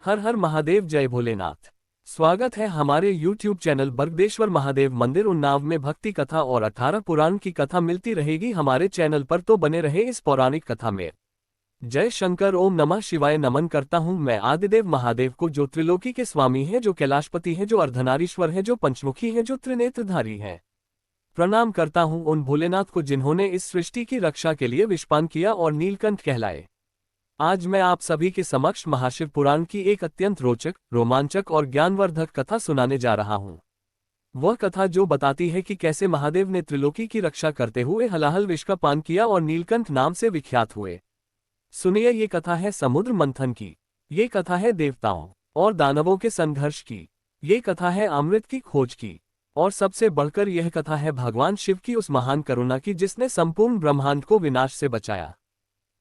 हर हर महादेव, जय भोलेनाथ। स्वागत है हमारे YouTube चैनल बर्गदेश्वर महादेव मंदिर उन्नाव में भक्ति कथा और 18 पुराण की कथा मिलती रहेगी हमारे चैनल पर, तो बने रहे इस पौराणिक कथा में। जय शंकर, ओम नमः शिवाय। नमन करता हूँ मैं आदिदेव महादेव को, जो त्रिलोकी के स्वामी हैं, जो कैलाशपति हैं, जो अर्धनारीश्वर हैं, जो पंचमुखी हैं, जो त्रिनेत्रधारी हैं। प्रणाम करता हूँ उन भोलेनाथ को जिन्होंने इस सृष्टि की रक्षा के लिए विषपान किया और नीलकंठ कहलाए। आज मैं आप सभी के समक्ष महाशिव पुराण की एक अत्यंत रोचक, रोमांचक और ज्ञानवर्धक कथा सुनाने जा रहा हूं। वह कथा जो बताती है कि कैसे महादेव ने त्रिलोकी की रक्षा करते हुए हलाहल विष का पान किया और नीलकंठ नाम से विख्यात हुए। सुनिए, ये कथा है समुद्र मंथन की। ये कथा है देवताओं और दानवों के संघर्ष की। ये कथा है अमृत की खोज की। और सबसे बढ़कर यह कथा है भगवान शिव की उस महान करुणा की जिसने संपूर्ण ब्रह्मांड को विनाश से बचाया।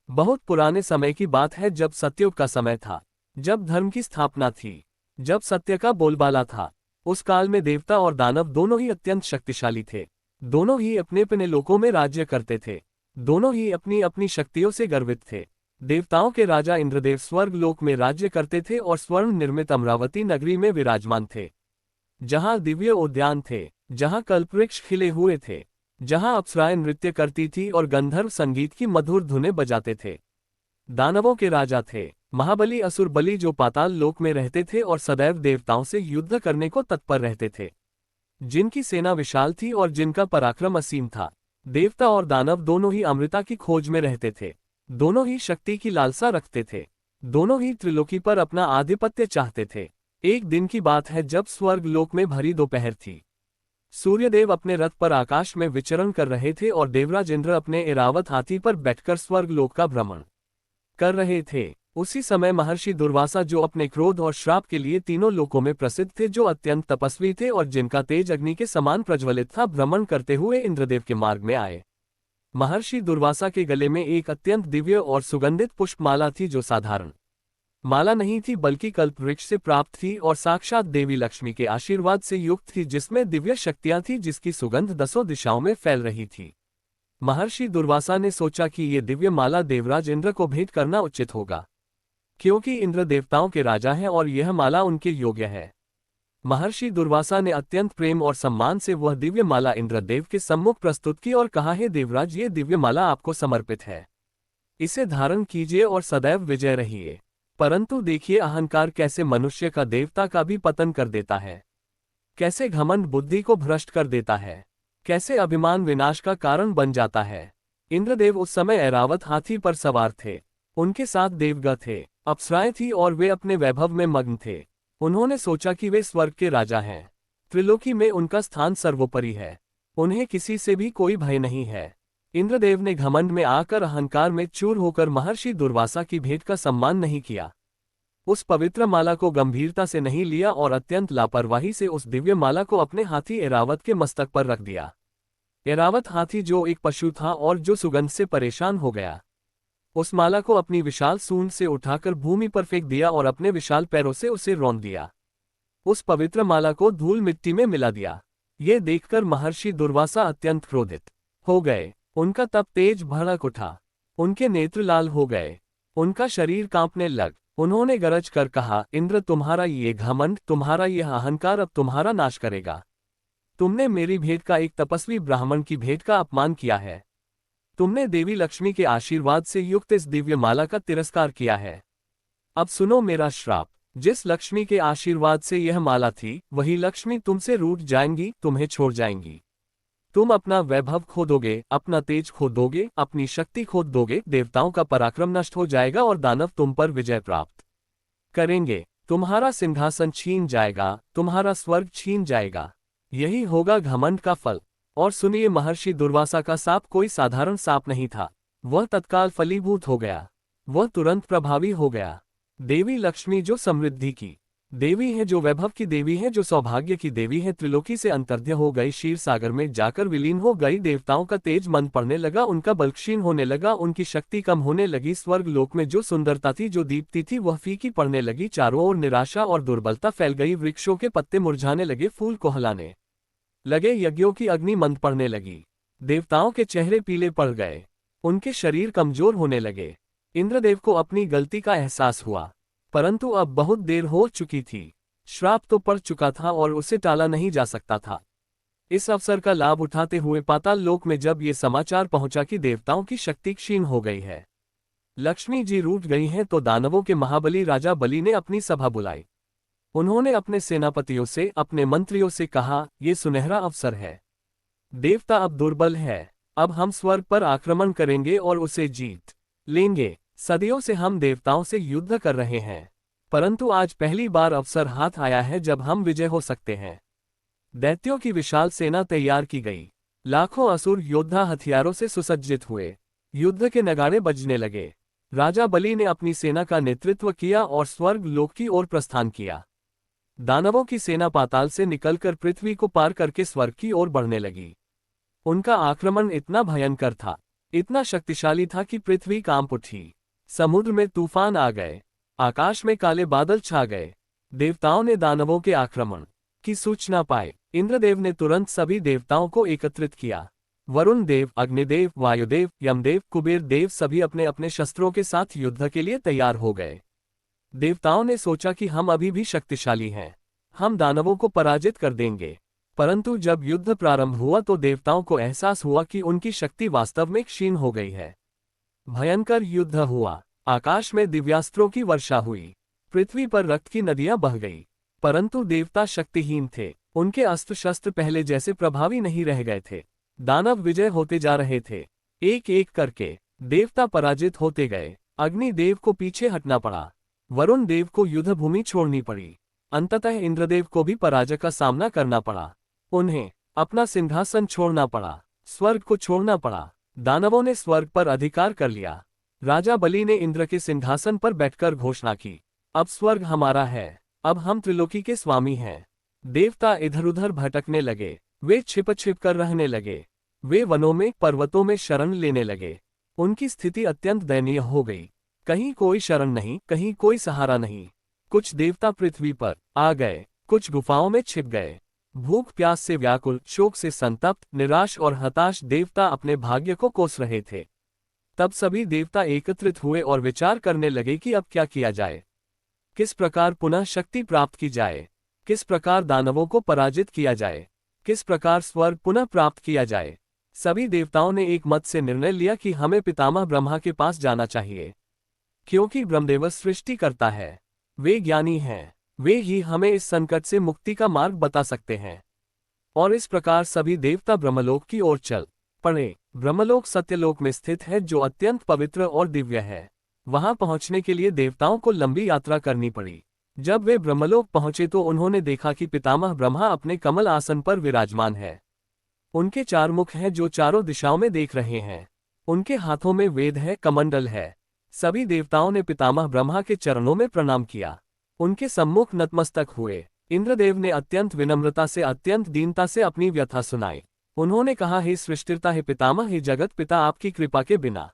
बहुत पुराने समय की बात है, जब सतयुग का समय था, जब धर्म की स्थापना थी, जब सत्य का बोलबाला था। उस काल में देवता और दानव दोनों ही अत्यंत शक्तिशाली थे। दोनों ही अपने अपने लोकों में राज्य करते थे। दोनों ही अपनी अपनी शक्तियों से गर्वित थे। देवताओं के राजा इंद्रदेव स्वर्ग लोक में राज्य करते थे और स्वर्ण निर्मित अमरावती नगरी में विराजमान थे, जहां दिव्य उद्यान थे, जहां कल्पवृक्ष खिले हुए थे, जहां अप्सराएं नृत्य करती थी और गंधर्व संगीत की मधुर धुनें बजाते थे। दानवों के राजा थे महाबली असुर बलि, जो पाताल लोक में रहते थे और सदैव देवताओं से युद्ध करने को तत्पर रहते थे, जिनकी सेना विशाल थी और जिनका पराक्रम असीम था। देवता और दानव दोनों ही अमृता की खोज में रहते थे। दोनों ही शक्ति की लालसा रखते थे। दोनों ही त्रिलोकी पर अपना आधिपत्य चाहते थे। एक दिन की बात है, जब स्वर्ग लोक में भरी दोपहर थी। सूर्यदेव अपने रथ पर आकाश में विचरण कर रहे थे और देवराज इंद्र अपने ऐरावत हाथी पर बैठकर स्वर्ग लोक का भ्रमण कर रहे थे। उसी समय महर्षि दुर्वासा, जो अपने क्रोध और श्राप के लिए तीनों लोकों में प्रसिद्ध थे, जो अत्यंत तपस्वी थे और जिनका तेज अग्नि के समान प्रज्वलित था, भ्रमण करते हुए इंद्रदेव के मार्ग में आए। महर्षि दुर्वासा के गले में एक अत्यंत दिव्य और सुगंधित पुष्पमाला थी, जो साधारण माला नहीं थी बल्कि कल्पवृक्ष से प्राप्त थी और साक्षात देवी लक्ष्मी के आशीर्वाद से युक्त थी, जिसमें दिव्य शक्तियां थी, जिसकी सुगंध 10 दिशाओं में फैल रही थी। महर्षि दुर्वासा ने सोचा कि ये दिव्य माला देवराज इंद्र को भेंट करना उचित होगा, क्योंकि इंद्र देवताओं के राजा हैं और यह माला उनके योग्य है। महर्षि दुर्वासा ने अत्यंत प्रेम और सम्मान से वह दिव्य माला इंद्रदेव के सम्मुख प्रस्तुत की और कहा, हे देवराज, ये दिव्य माला आपको समर्पित है। इसे धारण कीजिए और सदैव विजय रहिए। परंतु देखिए, अहंकार कैसे मनुष्य का देवता का भी पतन कर देता है, कैसे घमंड बुद्धि को भ्रष्ट कर देता है, कैसे अभिमान विनाश का कारण बन जाता है। इंद्रदेव उस समय ऐरावत हाथी पर सवार थे। उनके साथ देवगण थे, अप्सराएं थी और वे अपने वैभव में मग्न थे। उन्होंने सोचा कि वे स्वर्ग के राजा हैं। त्रिलोकी में उनका स्थान सर्वोपरि है। उन्हें किसी से भी कोई भय नहीं है। इंद्रदेव ने घमंड में आकर अहंकार में चूर होकर महर्षि दुर्वासा की भेंट का सम्मान नहीं किया, उस पवित्र माला को गंभीरता से नहीं लिया और अत्यंत लापरवाही से उस दिव्य माला को अपने हाथी ऐरावत के मस्तक पर रख दिया। ऐरावत हाथी, जो एक पशु था और जो सुगंध से परेशान हो गया, उस माला को अपनी विशाल सूंड से उठाकर भूमि पर फेंक दिया और अपने विशाल पैरों से उसे रौंद दिया। उस पवित्र माला को धूल मिट्टी में मिला दिया। ये देखकर महर्षि दुर्वासा अत्यंत क्रोधित हो गए। उनका तप तेज भड़क उठा। उनके नेत्र लाल हो गए। उनका शरीर कांपने लग। उन्होंने गरज कर कहा, इंद्र, तुम्हारा ये घमंड, तुम्हारा यह अहंकार अब तुम्हारा नाश करेगा। तुमने मेरी भेंट का, एक तपस्वी ब्राह्मण की भेंट का अपमान किया है। तुमने देवी लक्ष्मी के आशीर्वाद से युक्त इस दिव्य माला का तिरस्कार किया है। अब सुनो मेरा श्राप। जिस लक्ष्मी के आशीर्वाद से यह माला थी, वही लक्ष्मी तुमसे रूठ जाएंगी, तुम्हें छोड़ जाएंगी। तुम अपना वैभव खो दोगे, अपना तेज खो दोगे, अपनी शक्ति खो दोगे, देवताओं का पराक्रम नष्ट हो जाएगा और दानव तुम पर विजय प्राप्त करेंगे। तुम्हारा सिंहासन छीन जाएगा, तुम्हारा स्वर्ग छीन जाएगा। यही होगा घमंड का फल। और सुनिए, महर्षि दुर्वासा का साप कोई साधारण साप नहीं था। वह तत्काल फलीभूत हो गया। वह तुरंत प्रभावी हो गया। देवी लक्ष्मी, जो समृद्धि की देवी है, जो वैभव की देवी है, जो सौभाग्य की देवी है, त्रिलोकी से अंतर्ध्य हो गई, क्षीर सागर में जाकर विलीन हो गई। देवताओं का तेज मंद पड़ने लगा, उनका बल क्षीण होने लगा, उनकी शक्ति कम होने लगी। स्वर्ग लोक में जो सुंदरता थी, जो दीप्ति थी, वह फीकी पड़ने लगी। चारों ओर निराशा और दुर्बलता फैल गई। वृक्षों के पत्ते मुरझाने लगे, फूल कोहलाने लगे, यज्ञों की अग्नि मंद पड़ने लगी। देवताओं के चेहरे पीले पड़ गए, उनके शरीर कमजोर होने लगे। इंद्रदेव को अपनी गलती का एहसास हुआ। परंतु अब बहुत देर हो चुकी थी। श्राप तो पड़ चुका था और उसे टाला नहीं जा सकता था। इस अवसर का लाभ उठाते हुए पाताल लोक में जब ये समाचार पहुंचा कि देवताओं की शक्ति क्षीण हो गई है, लक्ष्मी जी रूठ गई हैं, तो दानवों के महाबली राजा बलि ने अपनी सभा बुलाई। उन्होंने अपने सेनापतियों से, अपने मंत्रियों से कहा, ये सुनहरा अवसर है। देवता अब दुर्बल है। अब हम स्वर्ग पर आक्रमण करेंगे और उसे जीत लेंगे। सदियों से हम देवताओं से युद्ध कर रहे हैं, परंतु आज पहली बार अवसर हाथ आया है जब हम विजय हो सकते हैं। दैत्यों की विशाल सेना तैयार की गई। लाखों असुर योद्धा हथियारों से सुसज्जित हुए। युद्ध के नगाड़े बजने लगे। राजा बलि ने अपनी सेना का नेतृत्व किया और स्वर्ग लोक की ओर प्रस्थान किया। दानवों की सेना पाताल से निकलकर पृथ्वी को पार करके स्वर्ग की ओर बढ़ने लगी। उनका आक्रमण इतना भयंकर था, इतना शक्तिशाली था कि पृथ्वी कांप उठी। समुद्र में तूफान आ गए, आकाश में काले बादल छा गए। देवताओं ने दानवों के आक्रमण की सूचना पाए। इंद्रदेव ने तुरंत सभी देवताओं को एकत्रित किया। वरुण देव, अग्निदेव, वायुदेव, यमदेव, कुबेर देव सभी अपने अपने शस्त्रों के साथ युद्ध के लिए तैयार हो गए। देवताओं ने सोचा कि हम अभी भी शक्तिशाली हैं, हम दानवों को पराजित कर देंगे। परंतु जब युद्ध प्रारंभ हुआ तो देवताओं को एहसास हुआ कि उनकी शक्ति वास्तव में क्षीण हो गई है। भयंकर युद्ध हुआ। आकाश में दिव्यास्त्रों की वर्षा हुई। पृथ्वी पर रक्त की नदियां बह गई। परंतु देवता शक्तिहीन थे। उनके अस्त्र शस्त्र पहले जैसे प्रभावी नहीं रह गए थे। दानव विजय होते जा रहे थे। एक एक करके देवता पराजित होते गए। अग्नि देव को पीछे हटना पड़ा। वरुण देव को युद्ध भूमि छोड़नी पड़ी। अंततः इंद्रदेव को भी पराजय का सामना करना पड़ा। उन्हें अपना सिंहासन छोड़ना पड़ा, स्वर्ग को छोड़ना पड़ा। दानवों ने स्वर्ग पर अधिकार कर लिया। राजा बलि ने इंद्र के सिंहासन पर बैठकर घोषणा की, अब स्वर्ग हमारा है, अब हम त्रिलोकी के स्वामी हैं। देवता इधर उधर भटकने लगे। वे छिप छिप कर रहने लगे। वे वनों में, पर्वतों में शरण लेने लगे। उनकी स्थिति अत्यंत दयनीय हो गई। कहीं कोई शरण नहीं, कहीं कोई सहारा नहीं। कुछ देवता पृथ्वी पर आ गए, कुछ गुफाओं में छिप गए। भूख प्यास से व्याकुल, शोक से संतप्त, निराश और हताश देवता अपने भाग्य को कोस रहे थे। तब सभी देवता एकत्रित हुए और विचार करने लगे कि अब क्या किया जाए, किस प्रकार पुनः शक्ति प्राप्त की जाए, किस प्रकार दानवों को पराजित किया जाए, किस प्रकार स्वर्ग पुनः प्राप्त किया जाए। सभी देवताओं ने एक मत से निर्णय लिया कि हमें पितामह ब्रह्मा के पास जाना चाहिए, क्योंकि ब्रह्मदेव सृष्टि करता है, वे ज्ञानी हैं, वे ही हमें इस संकट से मुक्ति का मार्ग बता सकते हैं। और इस प्रकार सभी देवता ब्रह्मलोक की ओर चल पड़े। ब्रह्मलोक सत्यलोक में स्थित है, जो अत्यंत पवित्र और दिव्य है। वहां पहुंचने के लिए देवताओं को लंबी यात्रा करनी पड़ी। जब वे ब्रह्मलोक पहुंचे तो उन्होंने देखा कि पितामह ब्रह्मा अपने कमल आसन पर विराजमान है। उनके चार मुख हैं जो चारों दिशाओं में देख रहे हैं। उनके हाथों में वेद है, कमंडल है। सभी देवताओं ने पितामह ब्रह्मा के चरणों में प्रणाम किया, उनके सम्मुख नतमस्तक हुए। इंद्रदेव ने अत्यंत विनम्रता से, अत्यंत दीनता से अपनी व्यथा सुनाई। उन्होंने कहा, हे सृष्टिकर्ता, हे पितामह, हे जगत पिता, आपकी कृपा के बिना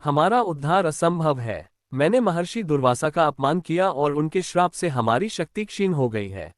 हमारा उद्धार असंभव है। मैंने महर्षि दुर्वासा का अपमान किया और उनके श्राप से हमारी शक्ति क्षीण हो गई है।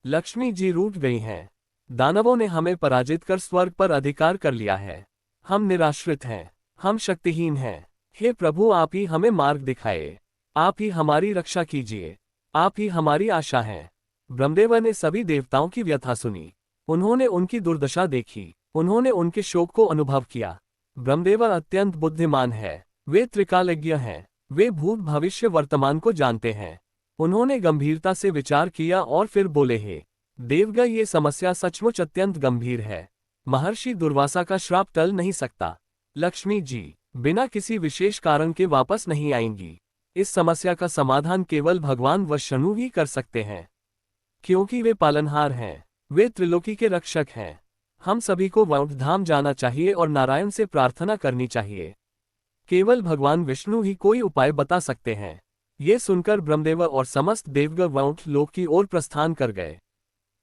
लक्ष्मी जी रूठ गई हैं। दानवों ने हमें पराजित कर स्वर्ग पर अधिकार कर लिया है। हम निराश्रित हैं, हम शक्तिहीन हैं। हे प्रभु, आप ही हमें मार्ग दिखाए, आप ही हमारी रक्षा कीजिए, आप ही हमारी आशा हैं। ब्रह्मदेव ने सभी देवताओं की व्यथा सुनी। उन्होंने उनकी दुर्दशा देखी, उन्होंने उनके शोक को अनुभव किया। ब्रह्मदेव अत्यंत बुद्धिमान है, वे त्रिकालज्ञ हैं, वे भूत भविष्य वर्तमान को जानते हैं। उन्होंने गंभीरता से विचार किया और फिर बोले, हे देवगण, ये समस्या सचमुच अत्यंत गंभीर है। महर्षि दुर्वासा का श्राप टल नहीं सकता। लक्ष्मी जी बिना किसी विशेष कारण के वापस नहीं आएंगी। इस समस्या का समाधान केवल भगवान विष्णु ही कर सकते हैं, क्योंकि वे पालनहार हैं, वे त्रिलोकी के रक्षक हैं। हम सभी को वैकुंठ धाम जाना चाहिए और नारायण से प्रार्थना करनी चाहिए। केवल भगवान विष्णु ही कोई उपाय बता सकते हैं। ये सुनकर ब्रह्मदेव और समस्त देवगण वैकुंठ लोक की ओर प्रस्थान कर गए।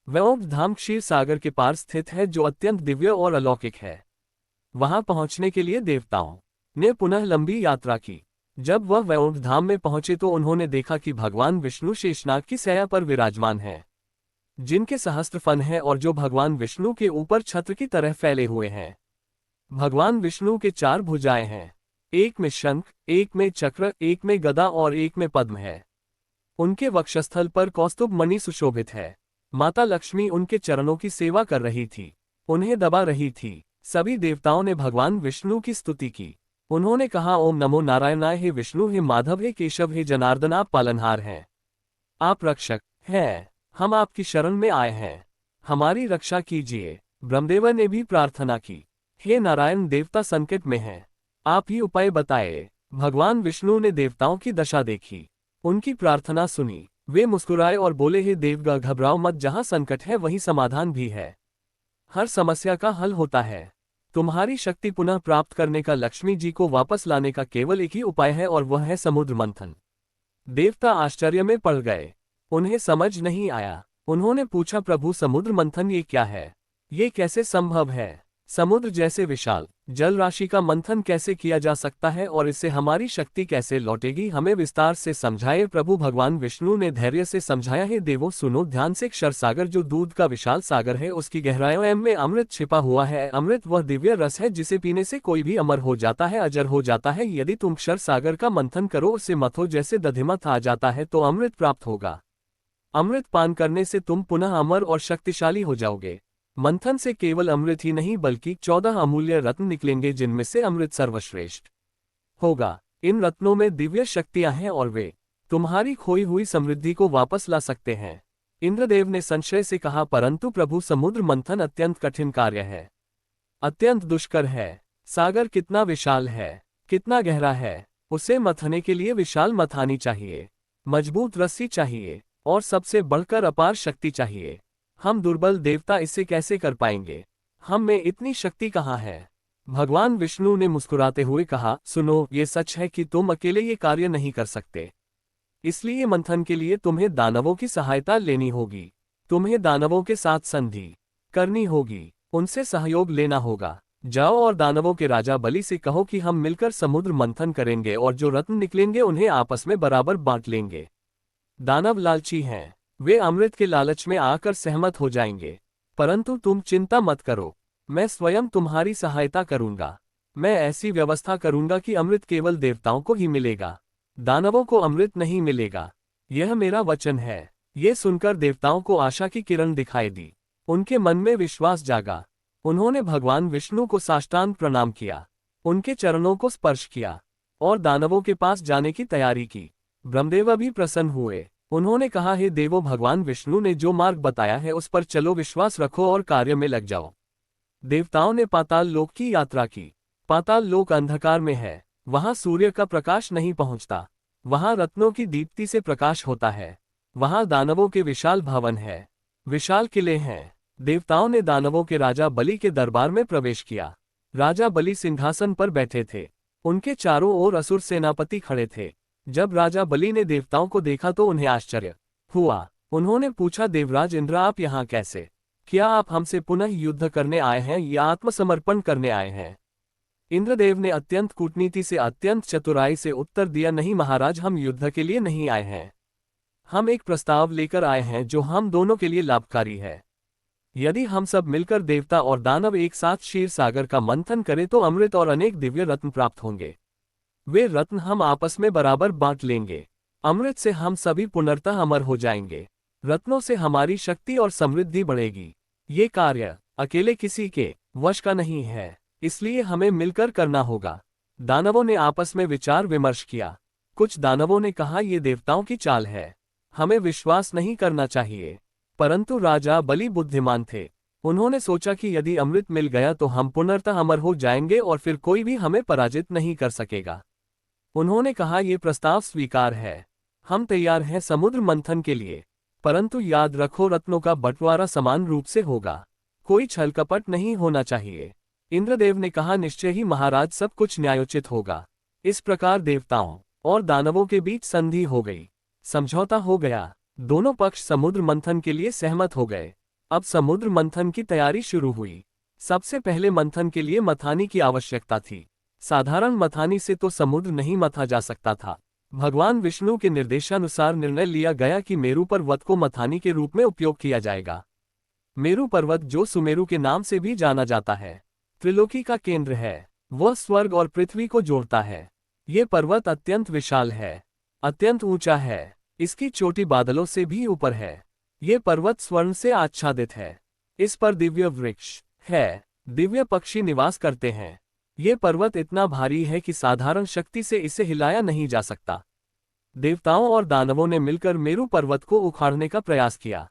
वैकुंठ धाम क्षीर सागर के पार स्थित है, जो अत्यंत दिव्य और अलौकिक है। वहां पहुंचने के लिए देवताओं ने पुनः लंबी यात्रा की। जब वह वैकुंठ धाम में पहुंचे तो उन्होंने देखा कि भगवान विष्णु शेषनाग की शैया पर विराजमान है, जिनके सहस्त्र फन हैं और जो भगवान विष्णु के ऊपर छत्र की तरह फैले हुए हैं। भगवान विष्णु के चार भुजाएं हैं, एक में शंख, एक में चक्र, एक में गदा और एक में पद्म है। उनके वक्षस्थल पर कौस्तुभ मणि सुशोभित है। माता लक्ष्मी उनके चरणों की सेवा कर रही थी, उन्हें दबा रही थी। सभी देवताओं ने भगवान विष्णु की स्तुति की। उन्होंने कहा, ओम नमो नारायणाय, हे विष्णु, हे माधव, हे केशव, हे जनार्दन, आप पालनहार हैं, आप रक्षक हैं, हम आपकी शरण में आए हैं, हमारी रक्षा कीजिए। ब्रह्मदेव ने भी प्रार्थना की, हे नारायण, देवता संकट में हैं, आप ही उपाय बताए। भगवान विष्णु ने देवताओं की दशा देखी, उनकी प्रार्थना सुनी। वे मुस्कुराए और बोले, हे देवगण, घबराओ मत, जहां संकट है वहीं समाधान भी है। हर समस्या का हल होता है। तुम्हारी शक्ति पुनः प्राप्त करने का, लक्ष्मी जी को वापस लाने का केवल एक ही उपाय है और वह है समुद्र मंथन। देवता आश्चर्य में पड़ गए, उन्हें समझ नहीं आया। उन्होंने पूछा, प्रभु, समुद्र मंथन ये क्या है? ये कैसे संभव है? समुद्र जैसे विशाल जल राशि का मंथन कैसे किया जा सकता है और इससे हमारी शक्ति कैसे लौटेगी? हमें विस्तार से समझाइए प्रभु। भगवान विष्णु ने धैर्य से समझाया, हे देवों, सुनो ध्यान से। क्षर सागर जो दूध का विशाल सागर है, उसकी गहराइयों में अमृत छिपा हुआ है। अमृत वह दिव्य रस है जिसे पीने से कोई भी अमर हो जाता है, अजर हो जाता है। यदि तुम क्षर सागर का मंथन करो, उसे मथो, जैसे दधिमथ आ जाता है, तो अमृत प्राप्त होगा। अमृत पान करने से तुम पुनः अमर और शक्तिशाली हो जाओगे। मंथन से केवल अमृत ही नहीं बल्कि 14 अमूल्य रत्न निकलेंगे, जिनमें से अमृत सर्वश्रेष्ठ होगा। इन रत्नों में दिव्य शक्तियां हैं और वे तुम्हारी खोई हुई समृद्धि को वापस ला सकते हैं। इंद्रदेव ने संशय से कहा, परंतु प्रभु, समुद्र मंथन अत्यंत कठिन कार्य है, अत्यंत दुष्कर है। सागर कितना विशाल है, कितना गहरा है। उसे मथने के लिए विशाल मथानी चाहिए, मजबूत रस्सी चाहिए और सबसे बढ़कर अपार शक्ति चाहिए। हम दुर्बल देवता इसे कैसे कर पाएंगे? हम में इतनी शक्ति कहाँ है? भगवान विष्णु ने मुस्कुराते हुए कहा, सुनो, ये सच है कि तुम अकेले ये कार्य नहीं कर सकते। इसलिए मंथन के लिए तुम्हें दानवों की सहायता लेनी होगी। तुम्हें दानवों के साथ संधि करनी होगी, उनसे सहयोग लेना होगा। जाओ और दानवों के राजा बलि से कहो कि हम मिलकर समुद्र मंथन करेंगे और जो रत्न निकलेंगे उन्हें आपस में बराबर बांट लेंगे। दानव लालची हैं, वे अमृत के लालच में आकर सहमत हो जाएंगे। परंतु तुम चिंता मत करो, मैं स्वयं तुम्हारी सहायता करूंगा। मैं ऐसी व्यवस्था करूंगा कि अमृत केवल देवताओं को ही मिलेगा, दानवों को अमृत नहीं मिलेगा। यह मेरा वचन है। ये सुनकर देवताओं को आशा की किरण दिखाई दी, उनके मन में विश्वास जागा। उन्होंने भगवान विष्णु को साष्टांग प्रणाम किया, उनके चरणों को स्पर्श किया और दानवों के पास जाने की तैयारी की। ब्रह्मदेव भी प्रसन्न हुए। उन्होंने कहा, हे देवों, भगवान विष्णु ने जो मार्ग बताया है उस पर चलो, विश्वास रखो और कार्य में लग जाओ। देवताओं ने पाताल लोक की यात्रा की। पाताल लोक अंधकार में है, वहां सूर्य का प्रकाश नहीं पहुंचता, वहां रत्नों की दीप्ति से प्रकाश होता है। वहां दानवों के विशाल भवन है, विशाल किले हैं। देवताओं ने दानवों के राजा बलि के दरबार में प्रवेश किया। राजा बलि सिंहासन पर बैठे थे, उनके चारों ओर असुर सेनापति खड़े थे। जब राजा बलि ने देवताओं को देखा तो उन्हें आश्चर्य हुआ। उन्होंने पूछा, देवराज इंद्र, आप यहाँ कैसे? क्या आप हमसे पुनः युद्ध करने आए हैं या आत्मसमर्पण करने आए हैं? इंद्रदेव ने अत्यंत कूटनीति से, अत्यंत चतुराई से उत्तर दिया, नहीं महाराज, हम युद्ध के लिए नहीं आए हैं। हम एक प्रस्ताव लेकर आए हैं जो हम दोनों के लिए लाभकारी है। यदि हम सब मिलकर देवता और दानव एक साथ क्षीर सागर का मंथन करें तो अमृत और अनेक दिव्य रत्न प्राप्त होंगे। वे रत्न हम आपस में बराबर बांट लेंगे। अमृत से हम सभी पुनर्तः अमर हो जाएंगे। रत्नों से हमारी शक्ति और समृद्धि बढ़ेगी। ये कार्य अकेले किसी के वश का नहीं है, इसलिए हमें मिलकर करना होगा। दानवों ने आपस में विचार विमर्श किया। कुछ दानवों ने कहा, ये देवताओं की चाल है, हमें विश्वास नहीं करना चाहिए। परंतु राजा बलि बुद्धिमान थे। उन्होंने सोचा कि यदि अमृत मिल गया तो हम पुनर्तः अमर हो जाएंगे और फिर कोई भी हमें पराजित नहीं कर सकेगा। उन्होंने कहा, यह प्रस्ताव स्वीकार है, हम तैयार हैं समुद्र मंथन के लिए। परंतु याद रखो, रत्नों का बंटवारा समान रूप से होगा, कोई छल कपट नहीं होना चाहिए। इंद्रदेव ने कहा, निश्चय ही महाराज, सब कुछ न्यायोचित होगा। इस प्रकार देवताओं और दानवों के बीच संधि हो गई, समझौता हो गया। दोनों पक्ष समुद्र मंथन के लिए सहमत हो गए। अब समुद्र मंथन की तैयारी शुरू हुई। सबसे पहले मंथन के लिए मथानी की आवश्यकता थी। साधारण मथानी से तो समुद्र नहीं मथा जा सकता था। भगवान विष्णु के निर्देशानुसार निर्णय लिया गया कि मेरु पर्वत को मथानी के रूप में उपयोग किया जाएगा। मेरु पर्वत, जो सुमेरु के नाम से भी जाना जाता है, त्रिलोकी का केंद्र है। वह स्वर्ग और पृथ्वी को जोड़ता है। ये पर्वत अत्यंत विशाल है, अत्यंत ऊंचा है। इसकी चोटी बादलों से भी ऊपर है। ये पर्वत स्वर्ण से आच्छादित है। इस पर दिव्य वृक्ष है, दिव्य पक्षी निवास करते हैं। ये पर्वत इतना भारी है कि साधारण शक्ति से इसे हिलाया नहीं जा सकता। देवताओं और दानवों ने मिलकर मेरू पर्वत को उखाड़ने का प्रयास किया।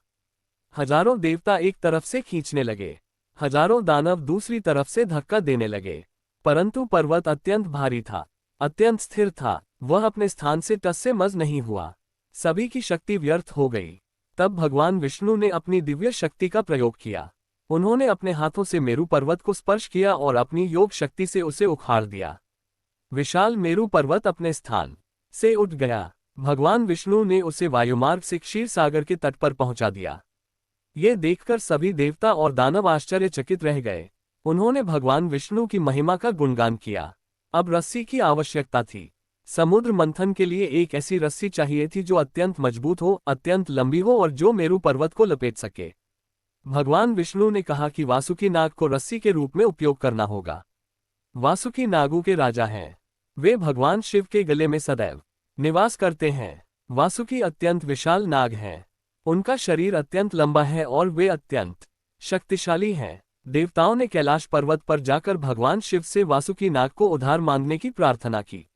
हजारों देवता एक तरफ से खींचने लगे, हजारों दानव दूसरी तरफ से धक्का देने लगे, परंतु पर्वत अत्यंत भारी था, अत्यंत स्थिर था। वह अपने स्थान से टस से मस नहीं हुआ। सभी की शक्ति व्यर्थ हो गई। तब भगवान विष्णु ने अपनी दिव्य शक्ति का प्रयोग किया। उन्होंने अपने हाथों से मेरू पर्वत को स्पर्श किया और अपनी योग शक्ति से उसे उखाड़ दिया। विशाल मेरू पर्वत अपने स्थान से उठ गया। भगवान विष्णु ने उसे वायुमार्ग से क्षीर सागर के तट पर पहुंचा दिया। ये देखकर सभी देवता और दानव आश्चर्यचकित रह गए। उन्होंने भगवान विष्णु की महिमा का गुणगान किया। अब रस्सी की आवश्यकता थी। समुद्र मंथन के लिए एक ऐसी रस्सी चाहिए थी जो अत्यंत मजबूत हो, अत्यंत लंबी हो और जो मेरू पर्वत को लपेट सके। भगवान विष्णु ने कहा कि वासुकी नाग को रस्सी के रूप में उपयोग करना होगा। वासुकी नागों के राजा हैं। वे भगवान शिव के गले में सदैव निवास करते हैं। वासुकी अत्यंत विशाल नाग हैं। उनका शरीर अत्यंत लंबा है और वे अत्यंत शक्तिशाली हैं। देवताओं ने कैलाश पर्वत पर जाकर भगवान शिव से वासुकी नाग को उधार मांगने की प्रार्थना की।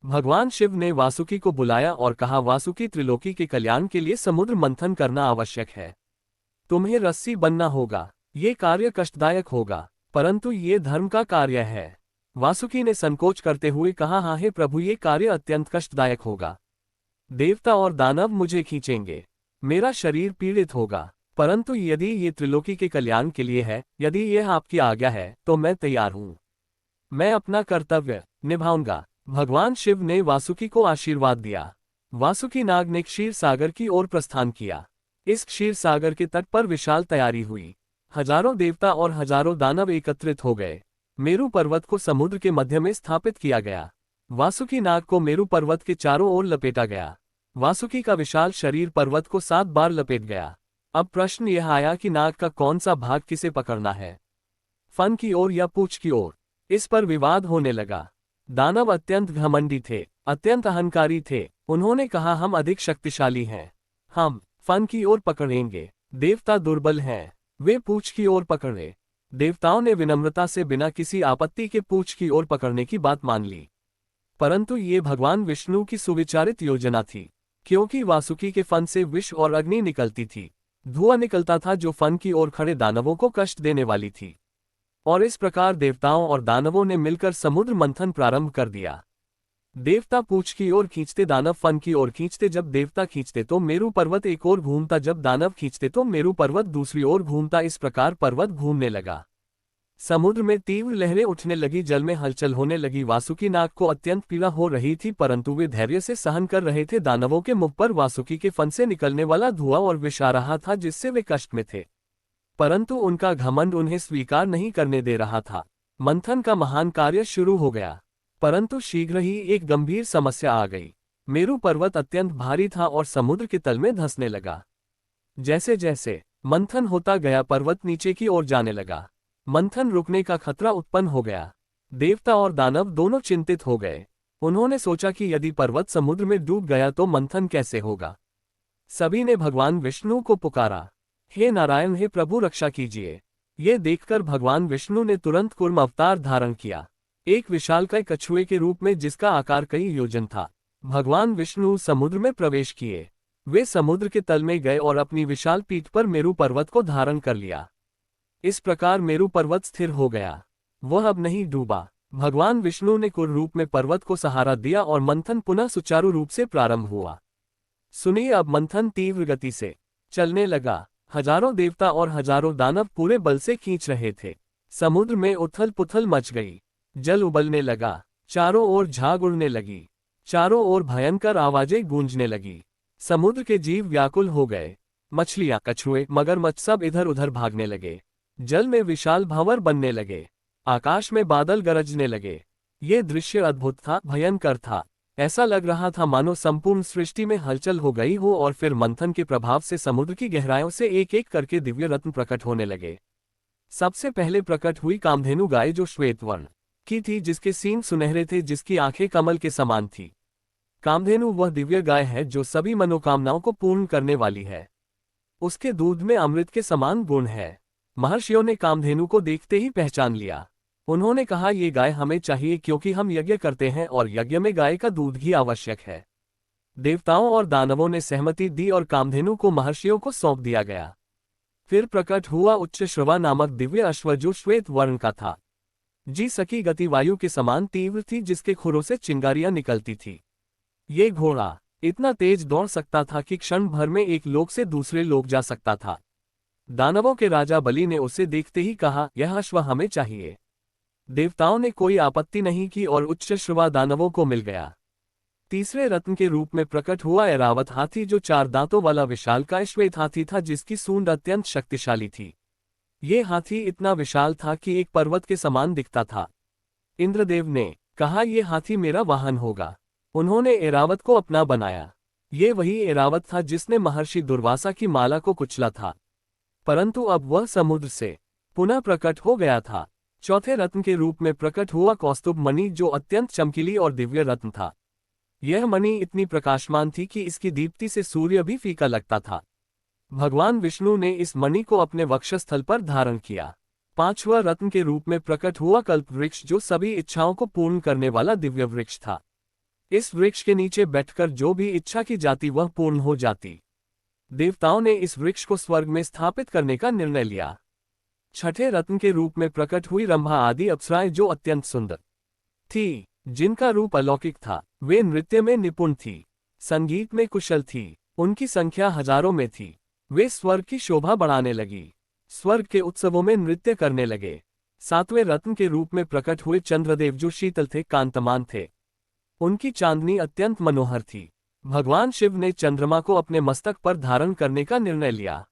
भगवान शिव ने वासुकी को बुलाया और कहा, वासुकी, त्रिलोकी के कल्याण के लिए समुद्र मंथन करना आवश्यक है। तुम्हें रस्सी बनना होगा। ये कार्य कष्टदायक होगा, परंतु ये धर्म का कार्य है। वासुकी ने संकोच करते हुए कहा, हाँ हे प्रभु, ये कार्य अत्यंत कष्टदायक होगा। देवता और दानव मुझे खींचेंगे, मेरा शरीर पीड़ित होगा, परंतु यदि ये त्रिलोकी के कल्याण के लिए है, यदि यह आपकी आज्ञा है, तो मैं तैयार हूँ। मैं अपना कर्तव्य निभाऊंगा। भगवान शिव ने वासुकी को आशीर्वाद दिया। वासुकी नाग ने क्षीर सागर की ओर प्रस्थान किया। इस क्षीर सागर के तट पर विशाल तैयारी हुई। हजारों देवता और हजारों दानव एकत्रित हो गए। मेरू पर्वत को समुद्र के मध्य में स्थापित किया गया। वासुकी नाग को मेरू पर्वत के चारों ओर लपेटा गया। वासुकी का विशाल शरीर पर्वत को 7 बार लपेट गया। अब प्रश्न यह आया कि नाग का कौन सा भाग किसे पकड़ना है, फन की ओर या पूंछ की ओर। इस पर विवाद होने लगा। दानव अत्यंत घमंडी थे, अत्यंत अहंकारी थे। उन्होंने कहा, हम अधिक शक्तिशाली हैं, हम फन की ओर पकड़ेंगे। देवता दुर्बल हैं, वे पूंछ की ओर पकड़े। देवताओं ने विनम्रता से बिना किसी आपत्ति के पूंछ की ओर पकड़ने की बात मान ली। परंतु ये भगवान विष्णु की सुविचारित योजना थी, क्योंकि वासुकी के फन से विष और अग्नि निकलती थी। धुआं निकलता था जो फन की ओर खड़े दानवों को कष्ट देने वाली थी। और इस प्रकार देवताओं और दानवों ने मिलकर समुद्र मंथन प्रारंभ कर दिया। देवता पूंछ की ओर खींचते, दानव फन की ओर खींचते। जब देवता खींचते तो मेरू पर्वत एक ओर घूमता, जब दानव खींचते तो मेरू पर्वत दूसरी ओर घूमता। इस प्रकार पर्वत घूमने लगा। समुद्र में तीव्र लहरें उठने लगी, जल में हलचल होने लगी। वासुकी नाग को अत्यंत पीड़ा हो रही थी, परंतु वे धैर्य से सहन कर रहे थे। दानवों के मुख पर वासुकी के फन से निकलने वाला धुआं और विष आ रहा था, जिससे वे कष्ट में थे, परंतु उनका घमंड उन्हें स्वीकार नहीं करने दे रहा था। मंथन का महान कार्य शुरू हो गया, परंतु शीघ्र ही एक गंभीर समस्या आ गई। मेरू पर्वत अत्यंत भारी था और समुद्र के तल में धंसने लगा। जैसे जैसे मंथन होता गया, पर्वत नीचे की ओर जाने लगा। मंथन रुकने का खतरा उत्पन्न हो गया। देवता और दानव दोनों चिंतित हो गए। उन्होंने सोचा कि यदि पर्वत समुद्र में डूब गया तो मंथन कैसे होगा। सभी ने भगवान विष्णु को पुकारा, हे नारायण, हे प्रभु, रक्षा कीजिए। ये देखकर भगवान विष्णु ने तुरंत कूर्म अवतार धारण किया, एक विशालकाय कछुए के रूप में, जिसका आकार कई योजन था। भगवान विष्णु समुद्र में प्रवेश किए। वे समुद्र के तल में गए और अपनी विशाल पीठ पर मेरू पर्वत को धारण कर लिया। इस प्रकार मेरू पर्वत स्थिर हो गया, वह अब नहीं डूबा। भगवान विष्णु ने कूर्म रूप में पर्वत को सहारा दिया और मंथन पुनः सुचारू रूप से प्रारंभ हुआ। सुनिए, अब मंथन तीव्र गति से चलने लगा। हजारों देवता और हजारों दानव पूरे बल से खींच रहे थे। समुद्र में उथल पुथल मच गई, जल उबलने लगा, चारों ओर झाग उड़ने लगी, चारों ओर भयंकर आवाजें गूंजने लगी। समुद्र के जीव व्याकुल हो गए। मछलियां, कछुए, मगरमच्छ सब इधर उधर भागने लगे। जल में विशाल भंवर बनने लगे, आकाश में बादल गरजने लगे। ये दृश्य अद्भुत था, भयंकर था। ऐसा लग रहा था मानो संपूर्ण सृष्टि में हलचल हो गई हो। और फिर मंथन के प्रभाव से समुद्र की गहराइयों से एक एक करके दिव्य रत्न प्रकट होने लगे। सबसे पहले प्रकट हुई कामधेनु गाय, जो श्वेत वर्ण की थी, जिसके सींग सुनहरे थे, जिसकी आंखें कमल के समान थी। कामधेनु वह दिव्य गाय है जो सभी मनोकामनाओं को पूर्ण करने वाली है। उसके दूध में अमृत के समान गुण है। महर्षियों ने कामधेनु को देखते ही पहचान लिया। उन्होंने कहा, ये गाय हमें चाहिए क्योंकि हम यज्ञ करते हैं और यज्ञ में गाय का दूध ही आवश्यक है। देवताओं और दानवों ने सहमति दी और कामधेनु को महर्षियों को सौंप दिया गया। फिर प्रकट हुआ उच्च श्रवा नामक दिव्य अश्व जो श्वेत वर्ण का था। जी सकी गति वायु के समान तीव्र थी, जिसके खुरों से चिंगारियां निकलती थी। ये घोड़ा इतना तेज दौड़ सकता था कि क्षण भर में एक लोक से दूसरे लोक जा सकता था। दानवों के राजा बलि ने उसे देखते ही कहा, यह अश्व हमें चाहिए। देवताओं ने कोई आपत्ति नहीं की और उच्च श्रवा दानवों को मिल गया। तीसरे रत्न के रूप में प्रकट हुआ ऐरावत हाथी जो 4 दांतों वाला विशालकाय श्वेत हाथी था, जिसकी सूंड अत्यंत शक्तिशाली थी। ये हाथी इतना विशाल था कि एक पर्वत के समान दिखता था। इंद्रदेव ने कहा, यह हाथी मेरा वाहन होगा। उन्होंने ऐरावत को अपना बनाया। ये वही ऐरावत था जिसने महर्षि दुर्वासा की माला को कुचला था, परंतु अब वह समुद्र से पुनः प्रकट हो गया था। चौथे रत्न के रूप में प्रकट हुआ कौस्तुभ मणि जो अत्यंत चमकीली और दिव्य रत्न था। यह मणि इतनी प्रकाशमान थी कि इसकी दीप्ति से सूर्य भी फीका लगता था। भगवान विष्णु ने इस मणि को अपने वक्षस्थल पर धारण किया। पांचवा रत्न के रूप में प्रकट हुआ कल्प वृक्ष जो सभी इच्छाओं को पूर्ण करने वाला दिव्य वृक्ष था। इस वृक्ष के नीचे बैठकर जो भी इच्छा की जाती वह पूर्ण हो जाती। देवताओं ने इस वृक्ष को स्वर्ग में स्थापित करने का निर्णय लिया। छठे रत्न के रूप में प्रकट हुई रंभा आदि अप्सराएं जो अत्यंत सुंदर थी, जिनका रूप अलौकिक था। वे नृत्य में निपुण थी, संगीत में कुशल थी, उनकी संख्या हजारों में थी। वे स्वर्ग की शोभा बढ़ाने लगी, स्वर्ग के उत्सवों में नृत्य करने लगे। सातवें रत्न के रूप में प्रकट हुए चंद्रदेव जो शीतल थे, कांतमान थे। उनकी चांदनी अत्यंत मनोहर थी। भगवान शिव ने चंद्रमा को अपने मस्तक पर धारण करने का निर्णय लिया।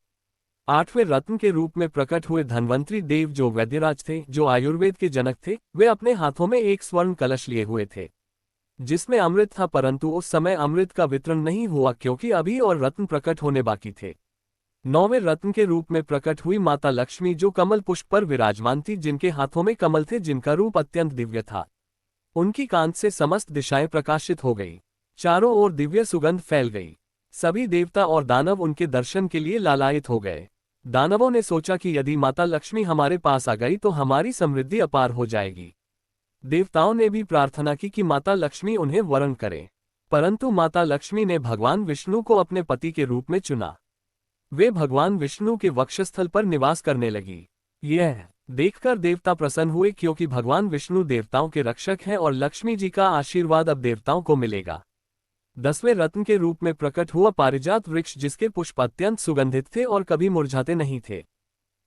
आठवें रत्न के रूप में प्रकट हुए धन्वंतरी देव जो वैद्यराज थे, जो आयुर्वेद के जनक थे। वे अपने हाथों में एक स्वर्ण कलश लिए हुए थे जिसमें अमृत था, परंतु उस समय अमृत का वितरण नहीं हुआ क्योंकि अभी और रत्न प्रकट होने बाकी थे। नौवें रत्न के रूप में प्रकट हुई माता लक्ष्मी जो कमल पुष्प पर विराजमान थी, जिनके हाथों में कमल थे, जिनका रूप अत्यंत दिव्य था। उनकी कांत से समस्त दिशाएं प्रकाशित हो गई, चारों ओर दिव्य सुगंध फैल गई। सभी देवता और दानव उनके दर्शन के लिए लालायित हो गए। दानवों ने सोचा कि यदि माता लक्ष्मी हमारे पास आ गई तो हमारी समृद्धि अपार हो जाएगी। देवताओं ने भी प्रार्थना की कि माता लक्ष्मी उन्हें वरण करे, परंतु माता लक्ष्मी ने भगवान विष्णु को अपने पति के रूप में चुना। वे भगवान विष्णु के वक्षस्थल पर निवास करने लगी। यह देखकर देवता प्रसन्न हुए क्योंकि भगवान विष्णु देवताओं के रक्षक हैं और लक्ष्मी जी का आशीर्वाद अब देवताओं को मिलेगा। 10वें रत्न के रूप में प्रकट हुआ पारिजात वृक्ष जिसके पुष्प अत्यंत सुगंधित थे और कभी मुरझाते नहीं थे।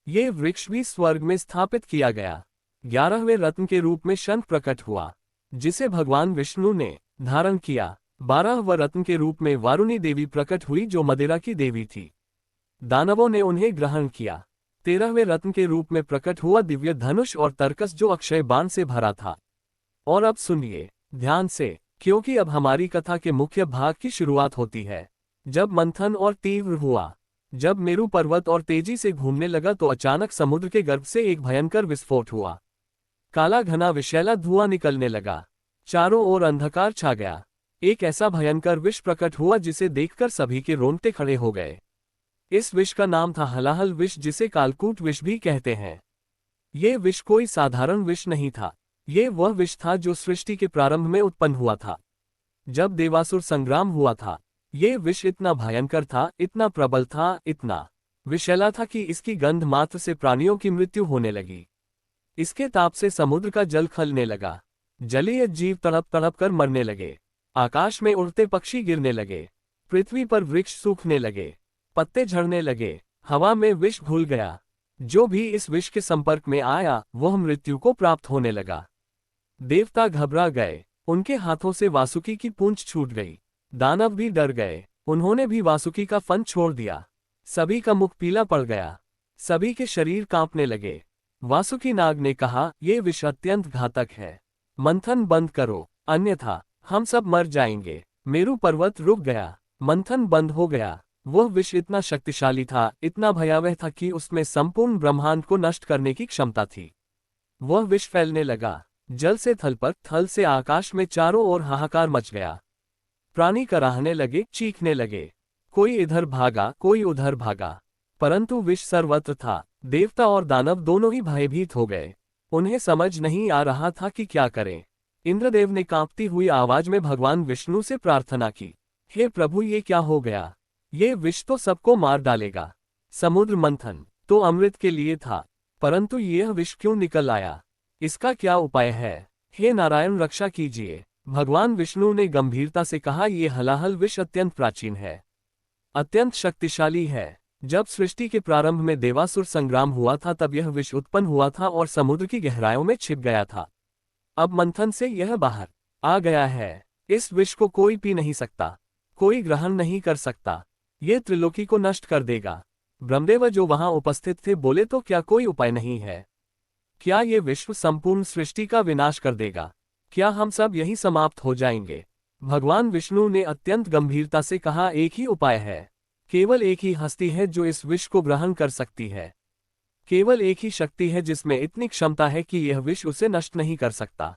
ये वृक्ष भी स्वर्ग में स्थापित किया गया। 11वें रत्न के रूप में शंख प्रकट हुआ जिसे भगवान विष्णु ने धारण किया। 12वें रत्न के रूप में वारुणी देवी प्रकट हुई जो मदिरा की देवी थी। दानवों ने उन्हें ग्रहण किया। 13वें रत्न के रूप में प्रकट हुआ दिव्य धनुष और तर्कस जो अक्षय बाण से भरा था। और अब सुनिए ध्यान से, क्योंकि अब हमारी कथा के मुख्य भाग की शुरुआत होती है। जब मंथन और तीव्र हुआ, जब मेरु पर्वत और तेजी से घूमने लगा तो अचानक समुद्र के गर्भ से एक भयंकर विस्फोट हुआ। काला घना विषैला धुआं निकलने लगा, चारों ओर अंधकार छा गया। एक ऐसा भयंकर विष प्रकट हुआ जिसे देखकर सभी के रोंगटे खड़े हो गए। इस विष का नाम था हलाहल विष, जिसे कालकूट विष भी कहते हैं। ये विष कोई साधारण विष नहीं था, ये वह विष था जो सृष्टि के प्रारंभ में उत्पन्न हुआ था, जब देवासुर संग्राम हुआ था। ये विष इतना भयंकर था, इतना प्रबल था, इतना विषैला था कि इसकी गंध मात्र से प्राणियों की मृत्यु होने लगी। इसके ताप से समुद्र का जल खलने लगा, जलीय जीव तड़प तड़प कर मरने लगे, आकाश में उड़ते पक्षी गिरने लगे, पृथ्वी पर वृक्ष सूखने लगे, पत्ते झड़ने लगे, हवा में विष घुल गया। जो भी इस विष के संपर्क में आया वह मृत्यु को प्राप्त होने लगा। देवता घबरा गए, उनके हाथों से वासुकी की पूंछ छूट गई। दानव भी डर गए, उन्होंने भी वासुकी का फन छोड़ दिया। सभी का मुख पीला पड़ गया, सभी के शरीर कांपने लगे। वासुकी नाग ने कहा, यह विष अत्यंत घातक है, मंथन बंद करो, अन्यथा हम सब मर जाएंगे। मेरु पर्वत रुक गया, मंथन बंद हो गया। वह विष इतना शक्तिशाली था, इतना भयावह था कि उसमें संपूर्ण ब्रह्मांड को नष्ट करने की क्षमता थी। वह विष फैलने लगा, जल से थल पर, थल से आकाश में, चारों ओर हाहाकार मच गया। प्राणी कराहने लगे, चीखने लगे। कोई इधर भागा, कोई उधर भागा, परंतु विष सर्वत्र था। देवता और दानव दोनों ही भयभीत हो गए। उन्हें समझ नहीं आ रहा था कि क्या करें। इंद्रदेव ने कांपती हुई आवाज में भगवान विष्णु से प्रार्थना की, हे प्रभु, ये क्या हो गया? ये विष तो सबको मार डालेगा। समुद्र मंथन तो अमृत के लिए था, परंतु यह विष क्यों निकल आया? इसका क्या उपाय है? हे नारायण, रक्षा कीजिए। भगवान विष्णु ने गंभीरता से कहा, यह हलाहल विष अत्यंत प्राचीन है, अत्यंत शक्तिशाली है। जब सृष्टि के प्रारंभ में देवासुर संग्राम हुआ था तब यह विष उत्पन्न हुआ था और समुद्र की गहराइयों में छिप गया था। अब मंथन से यह बाहर आ गया है। इस विष को कोई पी नहीं सकता, कोई ग्रहण नहीं कर सकता। ये त्रिलोकी को नष्ट कर देगा। ब्रह्मदेव जो वहां उपस्थित थे बोले, तो क्या कोई उपाय नहीं है? क्या ये विश्व संपूर्ण सृष्टि का विनाश कर देगा? क्या हम सब यही समाप्त हो जाएंगे? भगवान विष्णु ने अत्यंत गंभीरता से कहा, एक ही उपाय है। केवल एक ही हस्ती है जो इस विष को ग्रहण कर सकती है। केवल एक ही शक्ति है जिसमें इतनी क्षमता है कि यह विष उसे नष्ट नहीं कर सकता,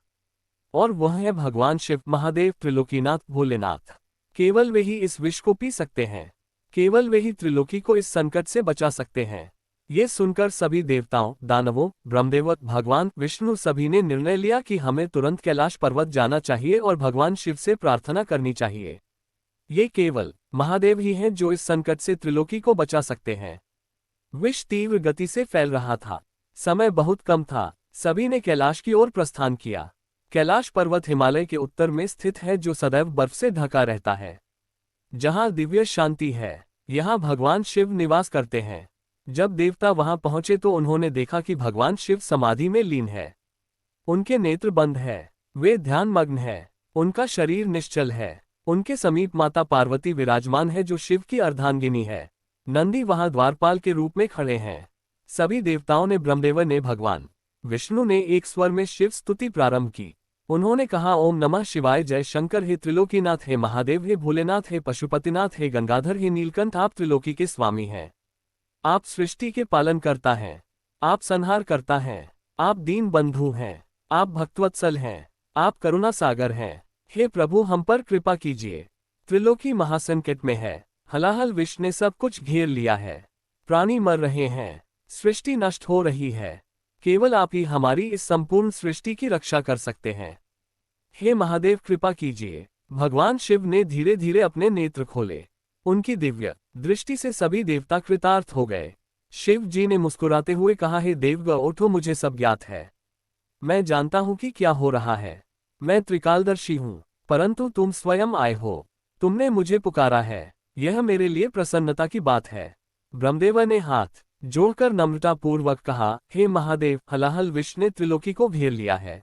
और वह है भगवान शिव, महादेव, त्रिलोकीनाथ, भोलेनाथ। केवल वे ही इस विष को पी सकते हैं। केवल वे ही त्रिलोकी को इस संकट से बचा सकते हैं। ये सुनकर सभी देवताओं, दानवों, ब्रह्मदेव, भगवान विष्णु सभी ने निर्णय लिया कि हमें तुरंत कैलाश पर्वत जाना चाहिए और भगवान शिव से प्रार्थना करनी चाहिए। ये केवल महादेव ही हैं जो इस संकट से त्रिलोकी को बचा सकते हैं। विष तीव्र गति से फैल रहा था। समय बहुत कम था। सभी ने कैलाश की ओर प्रस्थान किया। कैलाश पर्वत हिमालय के उत्तर में स्थित है, जो सदैव बर्फ से ढका रहता है, जहां दिव्य शांति है। यहां भगवान शिव निवास करते हैं। जब देवता वहां पहुंचे तो उन्होंने देखा कि भगवान शिव समाधि में लीन है। उनके नेत्र बंद है, वे ध्यानमग्न है, उनका शरीर निश्चल है। उनके समीप माता पार्वती विराजमान है, जो शिव की अर्धांगिनी है। नंदी वहां द्वारपाल के रूप में खड़े हैं। सभी देवताओं ने, ब्रह्मदेव ने, भगवान विष्णु ने एक स्वर में शिव स्तुति प्रारंभ की। उन्होंने कहा, ओम नमः शिवाय, जय शंकर, हे त्रिलोकीनाथ, हे महादेव, हे भोलेनाथ, हे पशुपतिनाथ, हे गंगाधर, हे नीलकंठ, आप त्रिलोकी के स्वामी हैं। आप सृष्टि के पालन करता हैं, आप संहार करता हैं, आप दीन बंधु हैं, आप भक्तवत्सल हैं, आप करुणा सागर हैं। हे प्रभु, हम पर कृपा कीजिए। त्रिलोकी महासंकट में है। हलाहल विष ने सब कुछ घेर लिया है। प्राणी मर रहे हैं, सृष्टि नष्ट हो रही है। केवल आप ही हमारी इस संपूर्ण सृष्टि की रक्षा कर सकते हैं। हे महादेव, कृपा कीजिए। भगवान शिव ने धीरे धीरे अपने नेत्र खोले। उनकी दिव्य दृष्टि से सभी देवता कृतार्थ हो गए। शिव जी ने मुस्कुराते हुए कहा, हे देवगण, उठो, मुझे सब ज्ञात है। मैं जानता हूं कि क्या हो रहा है। मैं त्रिकालदर्शी हूं, परंतु तुम स्वयं आए हो। तुमने मुझे पुकारा है, यह मेरे लिए प्रसन्नता की बात है। ब्रह्मदेव ने हाथ जोड़कर नम्रतापूर्वक कहा, हे महादेव, हलाहल विष ने त्रिलोकी को घेर लिया है।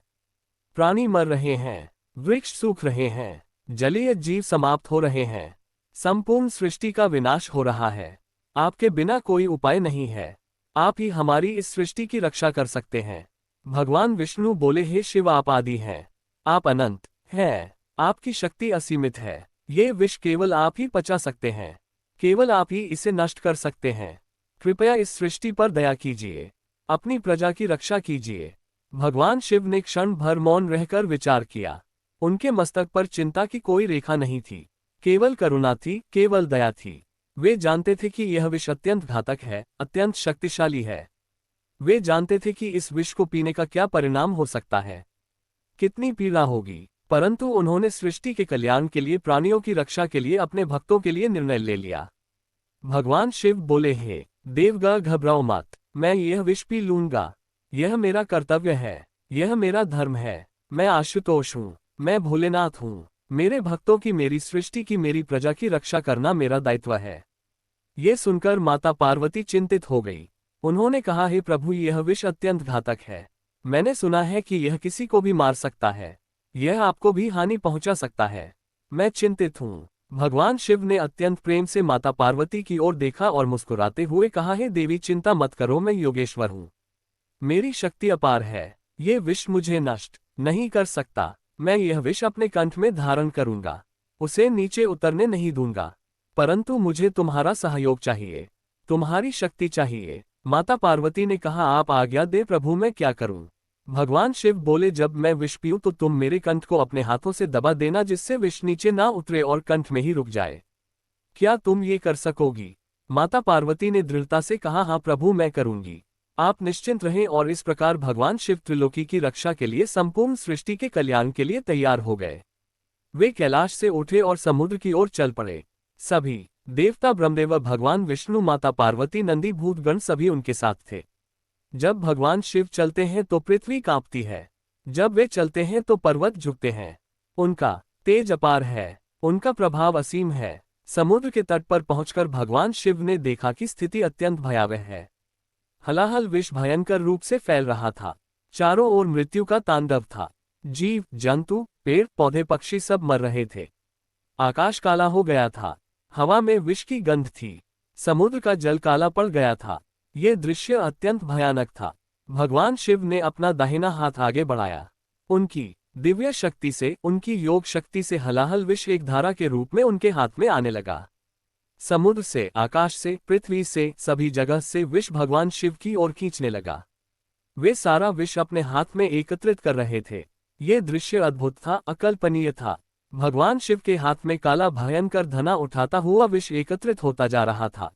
प्राणी मर रहे हैं, वृक्ष सूख रहे हैं, जलीय जीव समाप्त हो रहे हैं, संपूर्ण सृष्टि का विनाश हो रहा है। आपके बिना कोई उपाय नहीं है। आप ही हमारी इस सृष्टि की रक्षा कर सकते हैं। भगवान विष्णु बोले, हे शिव, आप आदि हैं, आप अनंत हैं, आपकी शक्ति असीमित है। ये विष केवल आप ही पचा सकते हैं, केवल आप ही इसे नष्ट कर सकते हैं। कृपया इस सृष्टि पर दया कीजिए, अपनी प्रजा की रक्षा कीजिए। भगवान शिव ने क्षण भर मौन रहकर विचार किया। उनके मस्तक पर चिंता की कोई रेखा नहीं थी, केवल करुणा थी, केवल दया थी। वे जानते थे कि यह विष अत्यंत घातक है, अत्यंत शक्तिशाली है। वे जानते थे कि इस विष को पीने का क्या परिणाम हो सकता है, कितनी पीड़ा होगी, परंतु उन्होंने सृष्टि के कल्याण के लिए, प्राणियों की रक्षा के लिए, अपने भक्तों के लिए निर्णय ले लिया। भगवान शिव बोले, हे देवगण, घबराओ मत, मैं यह विष पी लूंगा। यह मेरा कर्तव्य है, यह मेरा धर्म है। मैं आशुतोष हूँ, मैं भोलेनाथ हूँ। मेरे भक्तों की, मेरी सृष्टि की, मेरी प्रजा की रक्षा करना मेरा दायित्व है। ये सुनकर माता पार्वती चिंतित हो गई। उन्होंने कहा, हे प्रभु, यह विष अत्यंत घातक है। मैंने सुना है कि यह किसी को भी मार सकता है, यह आपको भी हानि पहुंचा सकता है। मैं चिंतित हूँ। भगवान शिव ने अत्यंत प्रेम से माता पार्वती की ओर देखा और मुस्कुराते हुए कहा, हे देवी, चिंता मत करो, मैं योगेश्वर हूँ, मेरी शक्ति अपार है। ये विष मुझे नष्ट नहीं कर सकता। मैं यह विष अपने कंठ में धारण करूंगा, उसे नीचे उतरने नहीं दूंगा। परंतु मुझे तुम्हारा सहयोग चाहिए, तुम्हारी शक्ति चाहिए। माता पार्वती ने कहा, आप आज्ञा दे प्रभु, मैं क्या करूं? भगवान शिव बोले, जब मैं विष पीऊं तो तुम मेरे कंठ को अपने हाथों से दबा देना, जिससे विष नीचे ना उतरे और कंठ में ही रुक जाए। क्या तुम ये कर सकोगी? माता पार्वती ने दृढ़ता से कहा, हाँ प्रभु, मैं करूंगी। आप निश्चिंत रहें। और इस प्रकार भगवान शिव त्रिलोकी की रक्षा के लिए, संपूर्ण सृष्टि के कल्याण के लिए तैयार हो गए। वे कैलाश से उठे और समुद्र की ओर चल पड़े। सभी देवता, ब्रह्मदेव, भगवान विष्णु, माता पार्वती, नंदी, भूतगण सभी उनके साथ थे। जब भगवान शिव चलते हैं तो पृथ्वी कांपती है। जब वे चलते हैं तो पर्वत झुकते हैं। उनका तेज अपार है, उनका प्रभाव असीम है। समुद्र के तट पर पहुंचकर भगवान शिव ने देखा कि स्थिति अत्यंत भयावह है। हलाहल विष भयंकर रूप से फैल रहा था। चारों ओर मृत्यु का तांडव था। जीव जंतु, पेड़ पौधे, पक्षी सब मर रहे थे। आकाश काला हो गया था। हवा में विष की गंध थी। समुद्र का जल काला पड़ गया था। यह दृश्य अत्यंत भयानक था। भगवान शिव ने अपना दाहिना हाथ आगे बढ़ाया। उनकी दिव्य शक्ति से, उनकी योग शक्ति से हलाहल विष एक धारा के रूप में उनके हाथ में आने लगा। समुद्र से, आकाश से, पृथ्वी से, सभी जगह से विष भगवान शिव की ओर खींचने लगा। वे सारा विष अपने हाथ में एकत्रित कर रहे थे। ये दृश्य अद्भुत था, अकल्पनीय था। भगवान शिव के हाथ में काला भयंकर धना उठाता हुआ विष एकत्रित होता जा रहा था।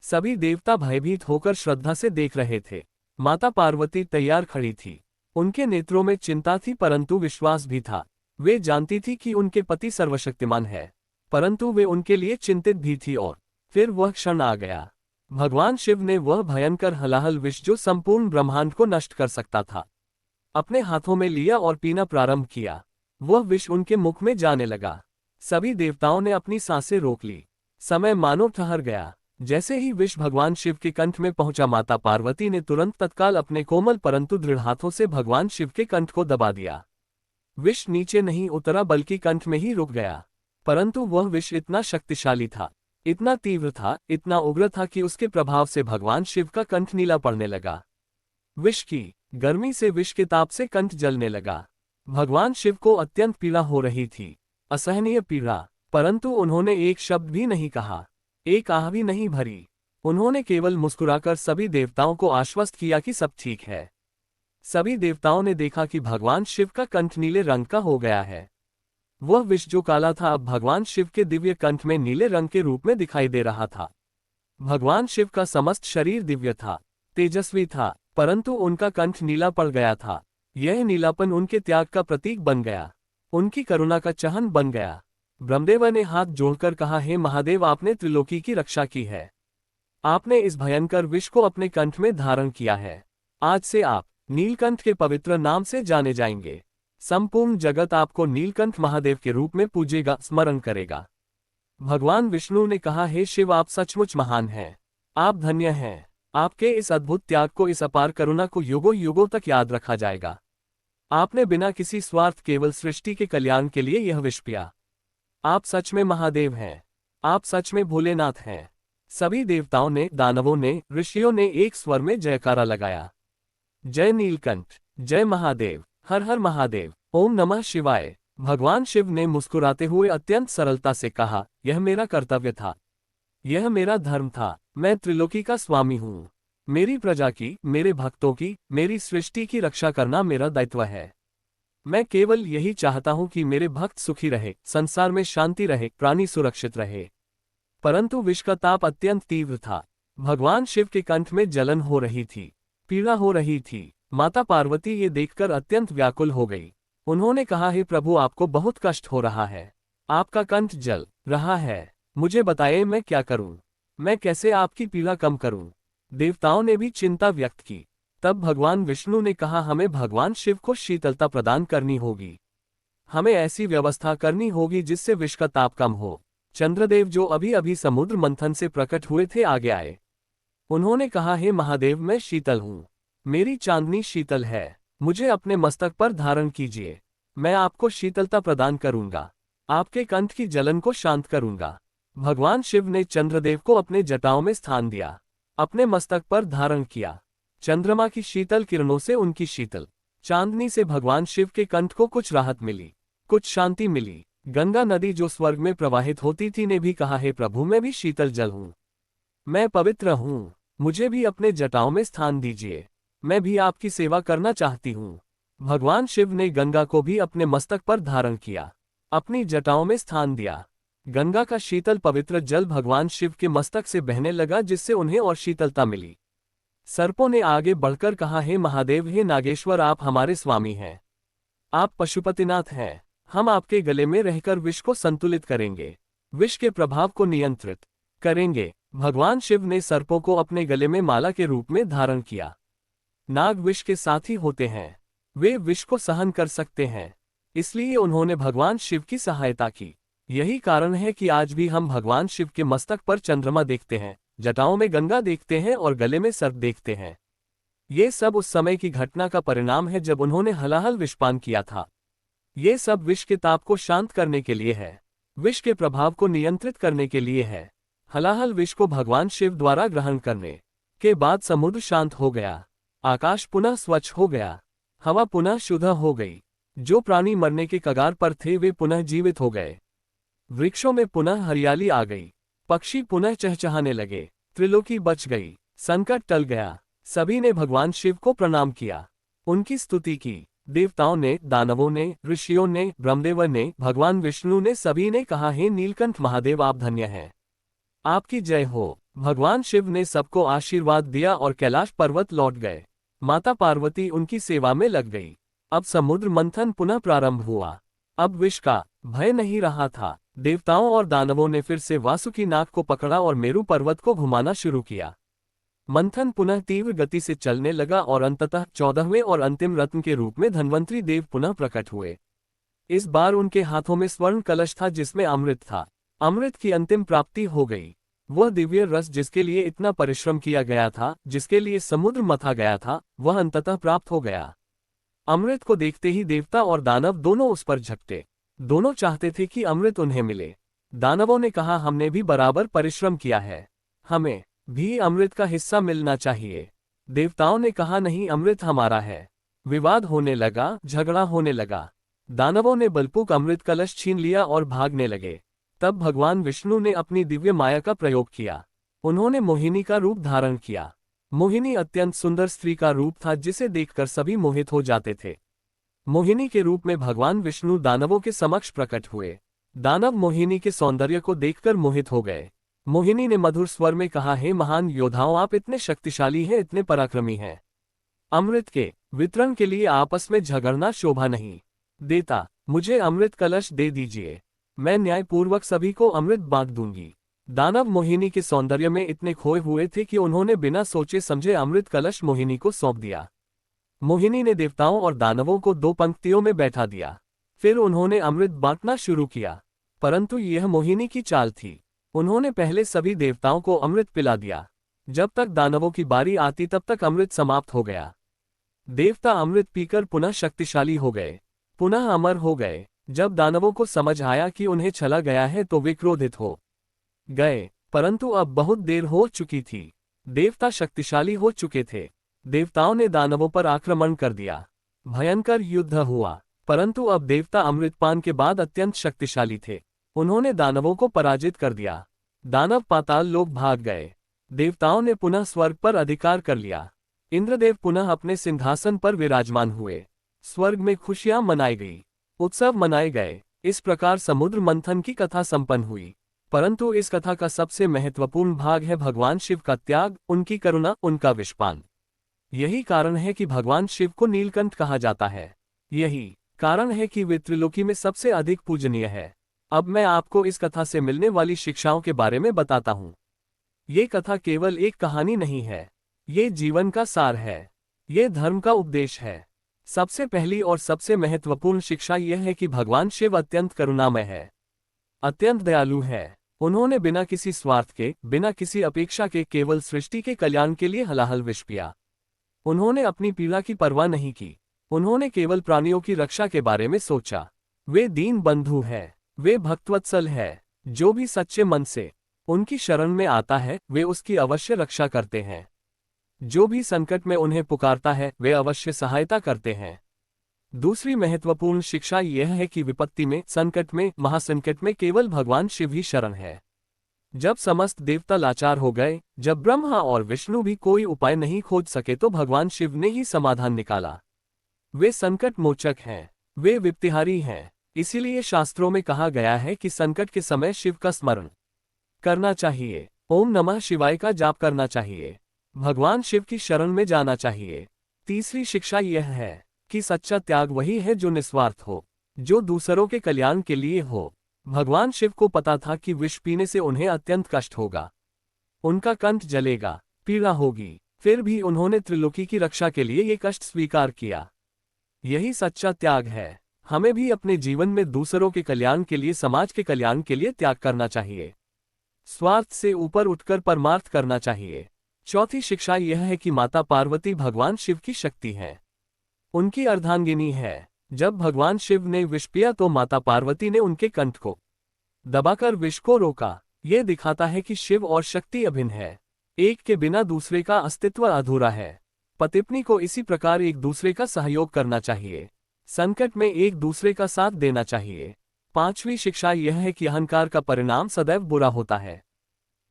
सभी देवता भयभीत होकर श्रद्धा से देख रहे थे। माता पार्वती तैयार खड़ी थी। उनके नेत्रों में चिंता थी परंतु विश्वास भी था। वे जानती थी कि उनके पति सर्वशक्तिमान है, परंतु वे उनके लिए चिंतित भी थी। और फिर वह क्षण आ गया। भगवान शिव ने वह भयंकर हलाहल विष, जो संपूर्ण ब्रह्मांड को नष्ट कर सकता था, अपने हाथों में लिया और पीना प्रारंभ किया। वह विष उनके मुख में जाने लगा। सभी देवताओं ने अपनी सांसें रोक ली। समय मानो ठहर गया। जैसे ही विष भगवान शिव के कंठ में पहुंचा, माता पार्वती ने तुरंत तत्काल अपने कोमल परंतु दृढ़ हाथों से भगवान शिव के कंठ को दबा दिया। विष नीचे नहीं उतरा बल्कि कंठ में ही रुक गया। परंतु वह विष इतना शक्तिशाली था, इतना तीव्र था, इतना उग्र था कि उसके प्रभाव से भगवान शिव का कंठ नीला पड़ने लगा। विष की गर्मी से, विष के ताप से कंठ जलने लगा। भगवान शिव को अत्यंत पीड़ा हो रही थी, असहनीय पीड़ा। परंतु उन्होंने एक शब्द भी नहीं कहा, एक आह भी नहीं भरी। उन्होंने केवल मुस्कुराकर सभी देवताओं को आश्वस्त किया कि सब ठीक है। सभी देवताओं ने देखा कि भगवान शिव का कंठ नीले रंग का हो गया है। वह विष जो काला था, अब भगवान शिव के दिव्य कंठ में नीले रंग के रूप में दिखाई दे रहा था। भगवान शिव का समस्त शरीर दिव्य था, तेजस्वी था, परंतु उनका कंठ नीला पड़ गया था। यह नीलापन उनके त्याग का प्रतीक बन गया, उनकी करुणा का चिन्ह बन गया। ब्रह्मदेव ने हाथ जोड़कर कहा, हे महादेव, आपने त्रिलोकी की रक्षा की है। आपने इस भयंकर विष को अपने कंठ में धारण किया है। आज से आप नीलकंठ के पवित्र नाम से जाने जाएंगे। संपूर्ण जगत आपको नीलकंठ महादेव के रूप में पूजेगा, स्मरण करेगा। भगवान विष्णु ने कहा, हे शिव, आप सचमुच महान हैं। आप धन्य हैं। आपके इस अद्भुत त्याग को, इस अपार करुणा को युगों युगों तक याद रखा जाएगा। आपने बिना किसी स्वार्थ, केवल सृष्टि के कल्याण के लिए यह विष पिया। आप सच में महादेव हैं। आप सच में भोलेनाथ हैं। सभी देवताओं ने, दानवों ने, ऋषियों ने एक स्वर में जयकारा लगाया। जय नीलकंठ, जय महादेव, हर हर महादेव, ओम नमः शिवाय। भगवान शिव ने मुस्कुराते हुए अत्यंत सरलता से कहा, यह मेरा कर्तव्य था, यह मेरा धर्म था। मैं त्रिलोकी का स्वामी हूँ। मेरी प्रजा की, मेरे भक्तों की, मेरी सृष्टि की रक्षा करना मेरा दायित्व है। मैं केवल यही चाहता हूं कि मेरे भक्त सुखी रहे, संसार में शांति रहे, प्राणी सुरक्षित रहे। परंतु विष का ताप अत्यंत तीव्र था। भगवान शिव के कंठ में जलन हो रही थी, पीड़ा हो रही थी। माता पार्वती ये देखकर अत्यंत व्याकुल हो गई। उन्होंने कहा, हे प्रभु, आपको बहुत कष्ट हो रहा है, आपका कंठ जल रहा है। मुझे बताइए, मैं क्या करूं? मैं कैसे आपकी पीड़ा कम करूं? देवताओं ने भी चिंता व्यक्त की। तब भगवान विष्णु ने कहा, हमें भगवान शिव को शीतलता प्रदान करनी होगी। हमें ऐसी व्यवस्था करनी होगी जिससे विष का ताप कम हो। चंद्रदेव, जो अभी अभी समुद्र मंथन से प्रकट हुए थे, आगे आए। उन्होंने कहा, हे महादेव, मैं शीतल हूँ, मेरी चांदनी शीतल है, मुझे अपने मस्तक पर धारण कीजिए। मैं आपको शीतलता प्रदान करूंगा, आपके कंठ की जलन को शांत करूंगा। भगवान शिव ने चंद्रदेव को अपने जटाओं में स्थान दिया, अपने मस्तक पर धारण किया। चंद्रमा की शीतल किरणों से, उनकी शीतल चांदनी से भगवान शिव के कंठ को कुछ राहत मिली, कुछ शांति मिली। गंगा नदी, जो स्वर्ग में प्रवाहित होती थी, ने भी कहा, हे प्रभु, मैं भी शीतल जल हूँ, मैं पवित्र हूँ, मुझे भी अपने जटाओं में स्थान दीजिए। मैं भी आपकी सेवा करना चाहती हूँ। भगवान शिव ने गंगा को भी अपने मस्तक पर धारण किया, अपनी जटाओं में स्थान दिया। गंगा का शीतल पवित्र जल भगवान शिव के मस्तक से बहने लगा, जिससे उन्हें और शीतलता मिली। सर्पों ने आगे बढ़कर कहा, हे महादेव, हे नागेश्वर, आप हमारे स्वामी हैं। आप पशुपतिनाथ हैं। हम आपके गले में रहकर विष को संतुलित करेंगे, विष के प्रभाव को नियंत्रित करेंगे। भगवान शिव ने सर्पों को अपने गले में माला के रूप में धारण किया। नाग विष के साथी होते हैं, वे विष को सहन कर सकते हैं, इसलिए उन्होंने भगवान शिव की सहायता की। यही कारण है कि आज भी हम भगवान शिव के मस्तक पर चंद्रमा देखते हैं, जटाओं में गंगा देखते हैं और गले में सर्प देखते हैं। ये सब उस समय की घटना का परिणाम है जब उन्होंने हलाहल विषपान किया था। ये सब विष के ताप को शांत करने के लिए है, विष के प्रभाव को नियंत्रित करने के लिए है। हलाहल विष को भगवान शिव द्वारा ग्रहण करने के बाद समुद्र शांत हो गया, आकाश पुनः स्वच्छ हो गया, हवा पुनः शुद्ध हो गई। जो प्राणी मरने के कगार पर थे वे पुनः जीवित हो गए, वृक्षों में पुनः हरियाली आ गई, पक्षी पुनः चहचहाने लगे, त्रिलोकी बच गई, संकट टल गया। सभी ने भगवान शिव को प्रणाम किया, उनकी स्तुति की। देवताओं ने, दानवों ने, ऋषियों ने, ब्रह्मदेव ने, भगवान विष्णु ने, सभी ने कहा, हे नीलकंठ महादेव, आप धन्य हैं, आपकी जय हो। भगवान शिव ने सबको आशीर्वाद दिया और कैलाश पर्वत लौट गए। माता पार्वती उनकी सेवा में लग गई। अब समुद्र मंथन पुनः प्रारंभ हुआ। अब विष का भय नहीं रहा था। देवताओं और दानवों ने फिर से वासुकी नाग को पकड़ा और मेरु पर्वत को घुमाना शुरू किया। मंथन पुनः तीव्र गति से चलने लगा और अंततः 14वें और अंतिम रत्न के रूप में धन्वंतरी देव पुनः प्रकट हुए। इस बार उनके हाथों में स्वर्ण कलश था जिसमें अमृत था। अमृत की अंतिम प्राप्ति हो गई। वह दिव्य रस जिसके लिए इतना परिश्रम किया गया था, जिसके लिए समुद्र मथा गया था, वह अंततः प्राप्त हो गया। अमृत को देखते ही देवता और दानव दोनों उस पर झपटे। दोनों चाहते थे कि अमृत उन्हें मिले। दानवों ने कहा, हमने भी बराबर परिश्रम किया है, हमें भी अमृत का हिस्सा मिलना चाहिए। देवताओं ने कहा, नहीं, अमृत हमारा है। विवाद होने लगा, झगड़ा होने लगा। दानवों ने बलपूर्वक अमृत कलश छीन लिया और भागने लगे। तब भगवान विष्णु ने अपनी दिव्य माया का प्रयोग किया। उन्होंने मोहिनी का रूप धारण किया। मोहिनी अत्यंत सुंदर स्त्री का रूप था जिसे देखकर सभी मोहित हो जाते थे। मोहिनी के रूप में भगवान विष्णु दानवों के समक्ष प्रकट हुए। दानव मोहिनी के सौंदर्य को देखकर मोहित हो गए। मोहिनी ने मधुर स्वर में कहा, हे महान योद्धाओं, आप इतने शक्तिशाली हैं, इतने पराक्रमी हैं। अमृत के वितरण के लिए आपस में झगड़ना शोभा नहीं देता। मुझे अमृत कलश दे दीजिए, मैं न्यायपूर्वक सभी को अमृत बांट दूंगी। दानव मोहिनी के सौंदर्य में इतने खोए हुए थे कि उन्होंने बिना सोचे समझे अमृत कलश मोहिनी को सौंप दिया। मोहिनी ने देवताओं और दानवों को दो पंक्तियों में बैठा दिया। फिर उन्होंने अमृत बांटना शुरू किया, परंतु यह मोहिनी की चाल थी। उन्होंने पहले सभी देवताओं को अमृत पिला दिया। जब तक दानवों की बारी आती तब तक अमृत समाप्त हो गया। देवता अमृत पीकर पुनः शक्तिशाली हो गए, पुनः अमर हो गए। जब दानवों को समझ आया कि उन्हें छला गया है तो वे क्रोधित हो गए, परंतु अब बहुत देर हो चुकी थी। देवता शक्तिशाली हो चुके थे। देवताओं ने दानवों पर आक्रमण कर दिया। भयंकर युद्ध हुआ, परंतु अब देवता अमृतपान के बाद अत्यंत शक्तिशाली थे। उन्होंने दानवों को पराजित कर दिया। दानव पाताल लोक भाग गए। देवताओं ने पुनः स्वर्ग पर अधिकार कर लिया। इंद्रदेव पुनः अपने सिंहासन पर विराजमान हुए। स्वर्ग में खुशियां मनाई गई, उत्सव मनाए गए। इस प्रकार समुद्र मंथन की कथा संपन्न हुई। परंतु इस कथा का सबसे महत्वपूर्ण भाग है भगवान शिव का त्याग, उनकी करुणा, उनका विषपान। यही कारण है कि भगवान शिव को नीलकंठ कहा जाता है। यही कारण है कि वे त्रिलोकी में सबसे अधिक पूजनीय है। अब मैं आपको इस कथा से मिलने वाली शिक्षाओं के बारे में बताता हूँ। ये कथा केवल एक कहानी नहीं है, ये जीवन का सार है, ये धर्म का उपदेश है। सबसे पहली और सबसे महत्वपूर्ण शिक्षा यह है कि भगवान शिव अत्यंत करुणामय है, अत्यंत दयालु है। उन्होंने बिना किसी स्वार्थ के, बिना किसी अपेक्षा के, केवल सृष्टि के कल्याण के लिए हलाहल विष पिया। उन्होंने अपनी पीड़ा की परवाह नहीं की। उन्होंने केवल प्राणियों की रक्षा के बारे में सोचा। वे दीन बंधु है, वे भक्तवत्सल है। जो भी सच्चे मन से उनकी शरण में आता है वे उसकी अवश्य रक्षा करते हैं। जो भी संकट में उन्हें पुकारता है वे अवश्य सहायता करते हैं। दूसरी महत्वपूर्ण शिक्षा यह है कि विपत्ति में, संकट में, महासंकट में केवल भगवान शिव ही शरण है। जब समस्त देवता लाचार हो गए, जब ब्रह्मा और विष्णु भी कोई उपाय नहीं खोज सके तो भगवान शिव ने ही समाधान निकाला। वे संकट मोचक हैं, वे विपत्तिहारी हैं। इसीलिए शास्त्रों में कहा गया है कि संकट के समय शिव का स्मरण करना चाहिए, ओम नमः शिवाय का जाप करना चाहिए, भगवान शिव की शरण में जाना चाहिए। तीसरी शिक्षा यह है कि सच्चा त्याग वही है जो निस्वार्थ हो, जो दूसरों के कल्याण के लिए हो। भगवान शिव को पता था कि विष पीने से उन्हें अत्यंत कष्ट होगा, उनका कंठ जलेगा, पीड़ा होगी, फिर भी उन्होंने त्रिलोकी की रक्षा के लिए ये कष्ट स्वीकार किया। यही सच्चा त्याग है। हमें भी अपने जीवन में दूसरों के कल्याण के लिए, समाज के कल्याण के लिए त्याग करना चाहिए। स्वार्थ से ऊपर उठकर परमार्थ करना चाहिए। चौथी शिक्षा यह है कि माता पार्वती भगवान शिव की शक्ति है, उनकी अर्धांगिनी है। जब भगवान शिव ने विष पिया तो माता पार्वती ने उनके कंठ को दबाकर विष को रोका। यह दिखाता है कि शिव और शक्ति अभिन्न है, एक के बिना दूसरे का अस्तित्व अधूरा है। पत्नी को इसी प्रकार एक दूसरे का सहयोग करना चाहिए, संकट में एक दूसरे का साथ देना चाहिए। पांचवी शिक्षा यह है कि अहंकार का परिणाम सदैव बुरा होता है।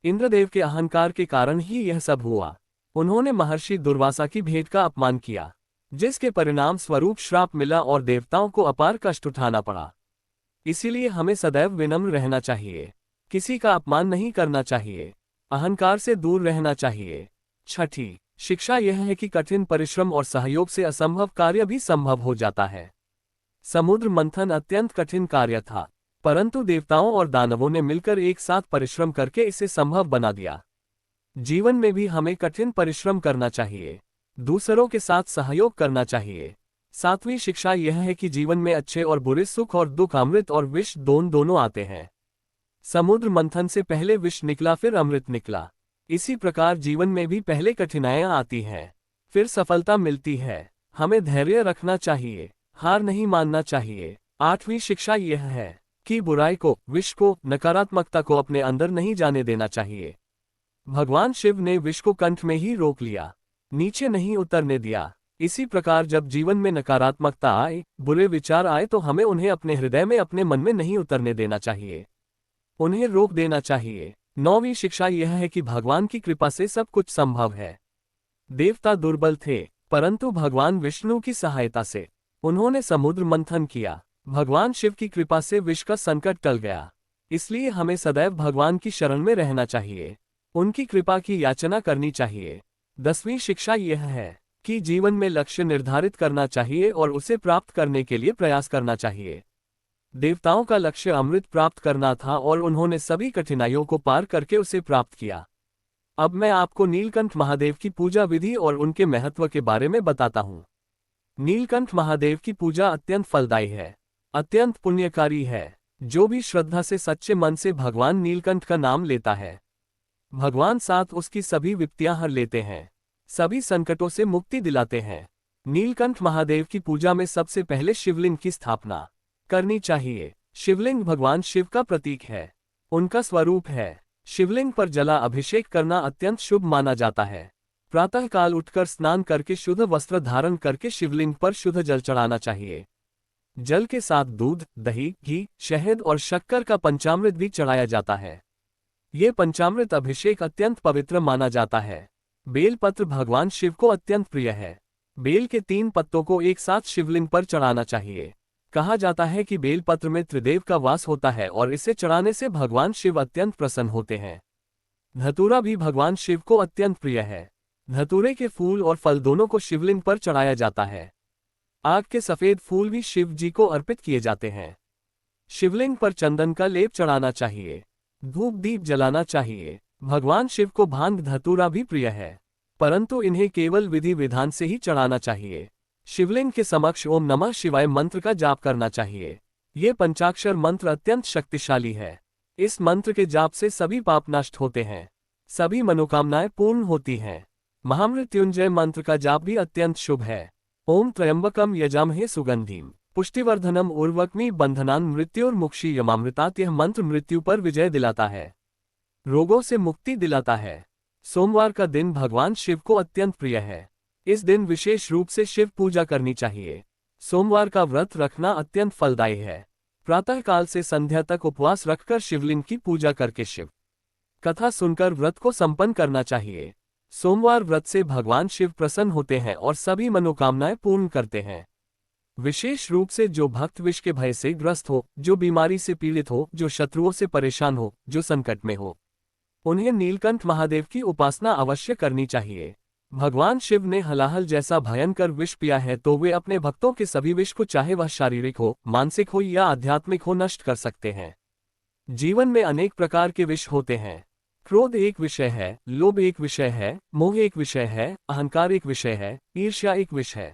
इंद्रदेव के अहंकार के कारण ही यह सब हुआ। उन्होंने महर्षि दुर्वासा की भेंट का अपमान किया, जिसके परिणाम स्वरूप श्राप मिला और देवताओं को अपार कष्ट उठाना पड़ा। इसीलिए हमें सदैव विनम्र रहना चाहिए, किसी का अपमान नहीं करना चाहिए, अहंकार से दूर रहना चाहिए। छठी शिक्षा यह है कि कठिन परिश्रम और सहयोग से असंभव कार्य भी संभव हो जाता है। समुद्र मंथन अत्यंत कठिन कार्य था, परंतु देवताओं और दानवों ने मिलकर एक साथ परिश्रम करके इसे संभव बना दिया। जीवन में भी हमें कठिन परिश्रम करना चाहिए, दूसरों के साथ सहयोग करना चाहिए। सातवीं शिक्षा यह है कि जीवन में अच्छे और बुरे, सुख और दुख, अमृत और विष दोनों आते हैं। समुद्र मंथन से पहले विष निकला, फिर अमृत निकला। इसी प्रकार जीवन में भी पहले कठिनाइयां आती हैं, फिर सफलता मिलती है। हमें धैर्य रखना चाहिए, हार नहीं मानना चाहिए। आठवीं शिक्षा यह है कि बुराई को, विष को, नकारात्मकता को अपने अंदर नहीं जाने देना चाहिए। भगवान शिव ने विष को कंठ में ही रोक लिया, नीचे नहीं उतरने दिया। इसी प्रकार जब जीवन में नकारात्मकता आए, बुरे विचार आए तो हमें उन्हें अपने हृदय में, अपने मन में नहीं उतरने देना चाहिए, उन्हें रोक देना चाहिए। नौवीं शिक्षा यह है कि भगवान की कृपा से सब कुछ संभव है। देवता दुर्बल थे, परंतु भगवान विष्णु की सहायता से उन्होंने समुद्र मंथन किया। भगवान शिव की कृपा से विश्व का संकट टल गया। इसलिए हमें सदैव भगवान की शरण में रहना चाहिए, उनकी कृपा की याचना करनी चाहिए। 10वीं शिक्षा यह है कि जीवन में लक्ष्य निर्धारित करना चाहिए और उसे प्राप्त करने के लिए प्रयास करना चाहिए। देवताओं का लक्ष्य अमृत प्राप्त करना था और उन्होंने सभी कठिनाइयों को पार करके उसे प्राप्त किया। अब मैं आपको नीलकंठ महादेव की पूजा विधि और उनके महत्व के बारे में बताता हूँ। नीलकंठ महादेव की पूजा अत्यंत फलदायी है, अत्यंत पुण्यकारी है। जो भी श्रद्धा से, सच्चे मन से भगवान नीलकंठ का नाम लेता है, भगवान साथ उसकी सभी विपत्तियां हर लेते हैं, सभी संकटों से मुक्ति दिलाते हैं। नीलकंठ महादेव की पूजा में सबसे पहले शिवलिंग की स्थापना करनी चाहिए। शिवलिंग भगवान शिव का प्रतीक है, उनका स्वरूप है। शिवलिंग पर जला अभिषेक करना अत्यंत शुभ माना जाता है। प्रातःकाल उठकर स्नान करके शुद्ध वस्त्र धारण करके शिवलिंग पर शुद्ध जल चढ़ाना चाहिए। जल के साथ दूध, दही, घी, शहद और शक्कर का पंचामृत भी चढ़ाया जाता है। ये पंचामृत अभिषेक अत्यंत पवित्र माना जाता है। बेलपत्र भगवान शिव को अत्यंत प्रिय है। बेल के 3 पत्तों को एक साथ शिवलिंग पर चढ़ाना चाहिए। कहा जाता है कि बेलपत्र में त्रिदेव का वास होता है और इसे चढ़ाने से भगवान शिव अत्यंत प्रसन्न होते हैं। धतूरा भी भगवान शिव को अत्यंत प्रिय है। धतूरे के फूल और फल दोनों को शिवलिंग पर चढ़ाया जाता है। आग के सफेद फूल भी शिव जी को अर्पित किए जाते हैं। शिवलिंग पर चंदन का लेप चढ़ाना चाहिए, धूप दीप जलाना चाहिए। भगवान शिव को भांग धतूरा भी प्रिय है, परंतु इन्हें केवल विधि विधान से ही चढ़ाना चाहिए। शिवलिंग के समक्ष ओम नमः शिवाय मंत्र का जाप करना चाहिए। ये पंचाक्षर मंत्र अत्यंत शक्तिशाली है। इस मंत्र के जाप से सभी पाप नष्ट होते हैं, सभी मनोकामनाएं पूर्ण होती हैं। महामृत्युंजय मंत्र का जाप भी अत्यंत शुभ है। ओम त्र्यंबकम यजामहे सुगंधिम पुष्टिवर्धनम उर्वक्मी बंधनान मृत्युर्मुक्षी यमामृतात्। यह मंत्र मृत्यु पर विजय दिलाता है, रोगों से मुक्ति दिलाता है। सोमवार का दिन भगवान शिव को अत्यंत प्रिय है। इस दिन विशेष रूप से शिव पूजा करनी चाहिए। सोमवार का व्रत रखना अत्यंत फलदायी है। प्रातःकाल से संध्या तक उपवास रखकर शिवलिंग की पूजा करके शिव कथा सुनकर व्रत को संपन्न करना चाहिए। सोमवार व्रत से भगवान शिव प्रसन्न होते हैं और सभी मनोकामनाएं पूर्ण करते हैं। विशेष रूप से जो भक्त विष के भय से ग्रस्त हो, जो बीमारी से पीड़ित हो, जो शत्रुओं से परेशान हो, जो संकट में हो, उन्हें नीलकंठ महादेव की उपासना अवश्य करनी चाहिए। भगवान शिव ने हलाहल जैसा भयंकर विष पिया है तो वे अपने भक्तों के सभी विष को, चाहे वह शारीरिक हो, मानसिक हो या आध्यात्मिक हो, नष्ट कर सकते हैं। जीवन में अनेक प्रकार के विष होते हैं। क्रोध एक विषय है, लोभ एक विषय है, मोह एक विषय है, अहंकार एक विषय है, ईर्ष्या एक विष है।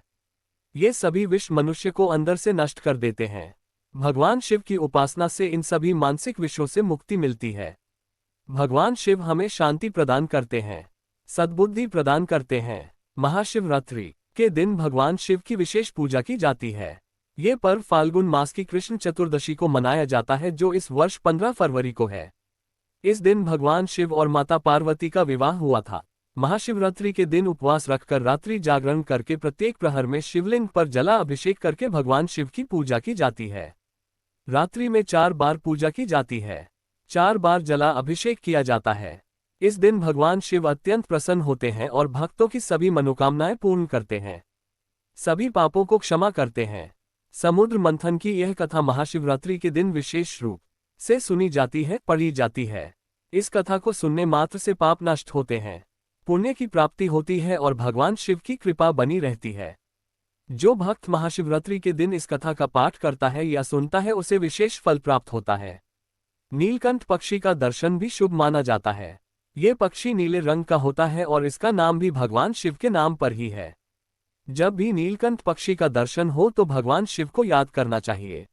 ये सभी विष मनुष्य को अंदर से नष्ट कर देते हैं। भगवान शिव की उपासना से इन सभी मानसिक विषयों से मुक्ति मिलती है। भगवान शिव हमें शांति प्रदान करते हैं, सद्बुद्धि प्रदान करते हैं। महाशिवरात्रि के दिन भगवान शिव की विशेष पूजा की जाती है। ये पर्व फाल्गुन मास की कृष्ण चतुर्दशी को मनाया जाता है, जो इस वर्ष 15 फरवरी को है। इस दिन भगवान शिव और माता पार्वती का विवाह हुआ था। महाशिवरात्रि के दिन उपवास रखकर रात्रि जागरण करके प्रत्येक प्रहर में शिवलिंग पर जला अभिषेक करके भगवान शिव की पूजा की जाती है। रात्रि में 4 बार पूजा की जाती है, 4 बार जला अभिषेक किया जाता है। इस दिन भगवान शिव अत्यंत प्रसन्न होते हैं और भक्तों की सभी मनोकामनाएं पूर्ण करते हैं, सभी पापों को क्षमा करते हैं। समुद्र मंथन की यह कथा महाशिवरात्रि के दिन विशेष रूप से सुनी जाती है, पढ़ी जाती है। इस कथा को सुनने मात्र से पाप नष्ट होते हैं, पुण्य की प्राप्ति होती है और भगवान शिव की कृपा बनी रहती है। जो भक्त महाशिवरात्रि के दिन इस कथा का पाठ करता है या सुनता है उसे विशेष फल प्राप्त होता है। नीलकंठ पक्षी का दर्शन भी शुभ माना जाता है। ये पक्षी नीले रंग का होता है और इसका नाम भी भगवान शिव के नाम पर ही है। जब भी नीलकंठ पक्षी का दर्शन हो तो भगवान शिव को याद करना चाहिए,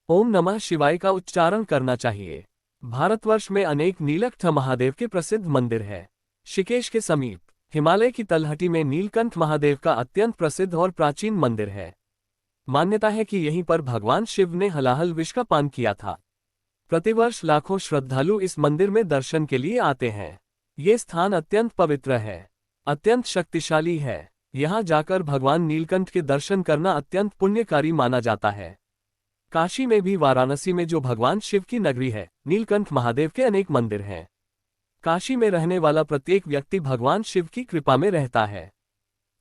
ओम नमः शिवाय का उच्चारण करना चाहिए। भारतवर्ष में अनेक नीलकंठ महादेव के प्रसिद्ध मंदिर है। ऋषिकेश के समीप हिमालय की तलहटी में नीलकंठ महादेव का अत्यंत प्रसिद्ध और प्राचीन मंदिर है। मान्यता है कि यहीं पर भगवान शिव ने हलाहल विष का पान किया था। प्रतिवर्ष लाखों श्रद्धालु इस मंदिर में दर्शन के लिए आते हैं। ये स्थान अत्यंत पवित्र है, अत्यंत शक्तिशाली है। यहाँ जाकर भगवान नीलकंठ के दर्शन करना अत्यंत पुण्यकारी माना जाता है। काशी में भी, वाराणसी में जो भगवान शिव की नगरी है, नीलकंठ महादेव के अनेक मंदिर हैं। काशी में रहने वाला प्रत्येक व्यक्ति भगवान शिव की कृपा में रहता है।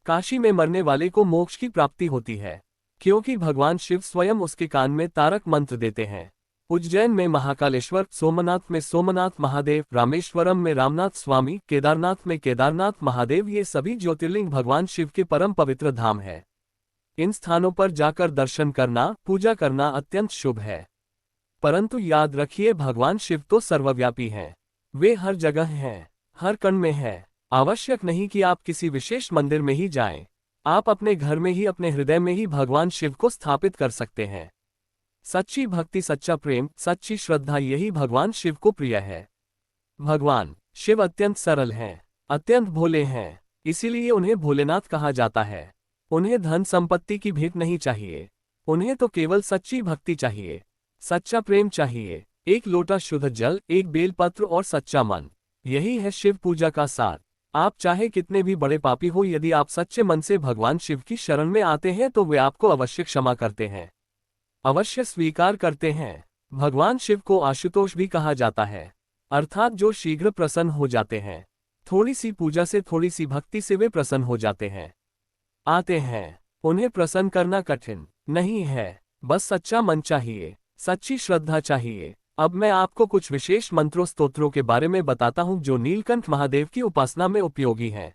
काशी में मरने वाले को मोक्ष की प्राप्ति होती है, क्योंकि भगवान शिव स्वयं उसके कान में तारक मंत्र देते हैं। उज्जैन में महाकालेश्वर, सोमनाथ में सोमनाथ महादेव, रामेश्वरम में रामनाथ स्वामी, केदारनाथ में केदारनाथ महादेव, ये सभी ज्योतिर्लिंग भगवान शिव के परम पवित्र धाम है। इन स्थानों पर जाकर दर्शन करना, पूजा करना अत्यंत शुभ है। परंतु याद रखिए, भगवान शिव तो सर्वव्यापी हैं। वे हर जगह हैं, हर कण में है। आवश्यक नहीं कि आप किसी विशेष मंदिर में ही जाएं। आप अपने घर में ही, अपने हृदय में ही भगवान शिव को स्थापित कर सकते हैं। सच्ची भक्ति, सच्चा प्रेम, सच्ची श्रद्धा, यही भगवान शिव को प्रिय है। भगवान शिव अत्यंत सरल हैं, अत्यंत भोले हैं, इसीलिए उन्हें भोलेनाथ कहा जाता है। उन्हें धन संपत्ति की भीख नहीं चाहिए, उन्हें तो केवल सच्ची भक्ति चाहिए, सच्चा प्रेम चाहिए, एक लोटा शुद्ध जल, एक बेलपत्र और सच्चा मन। यही है शिव पूजा का सार। आप चाहे कितने भी बड़े पापी हो, यदि आप सच्चे मन से भगवान शिव की शरण में आते हैं तो वे आपको अवश्य क्षमा करते हैं, अवश्य स्वीकार करते हैं। भगवान शिव को आशुतोष भी कहा जाता है, अर्थात जो शीघ्र प्रसन्न हो जाते हैं। थोड़ी सी पूजा से, थोड़ी सी भक्ति से वे प्रसन्न हो जाते हैं, आते हैं। उन्हें प्रसन्न करना कठिन नहीं है, बस सच्चा मन चाहिए, सच्ची श्रद्धा चाहिए। अब मैं आपको कुछ विशेष मंत्रों, स्तोत्रों के बारे में बताता हूँ जो नीलकंठ महादेव की उपासना में उपयोगी हैं।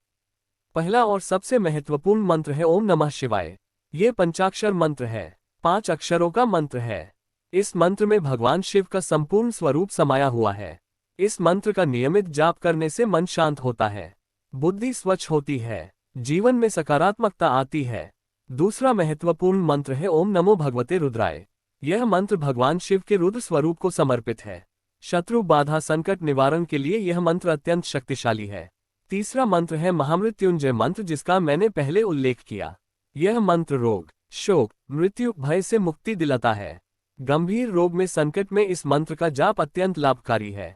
पहला और सबसे महत्वपूर्ण मंत्र है ओम नमः शिवाय। ये पंचाक्षर मंत्र है, 5 अक्षरों का मंत्र है। इस मंत्र में भगवान शिव का संपूर्ण स्वरूप समाया हुआ है। इस मंत्र का नियमित जाप करने से मन शांत होता है, बुद्धि स्वच्छ होती है, जीवन में सकारात्मकता आती है। दूसरा महत्वपूर्ण मंत्र है ओम नमो भगवते रुद्राय। यह मंत्र भगवान शिव के रुद्र स्वरूप को समर्पित है। शत्रु बाधा संकट निवारण के लिए यह मंत्र अत्यंत शक्तिशाली है। तीसरा मंत्र है महामृत्युंजय मंत्र, जिसका मैंने पहले उल्लेख किया। यह मंत्र रोग, शोक, मृत्यु, भय से मुक्ति दिलाता है। गंभीर रोग में, संकट में इस मंत्र का जाप अत्यंत लाभकारी है।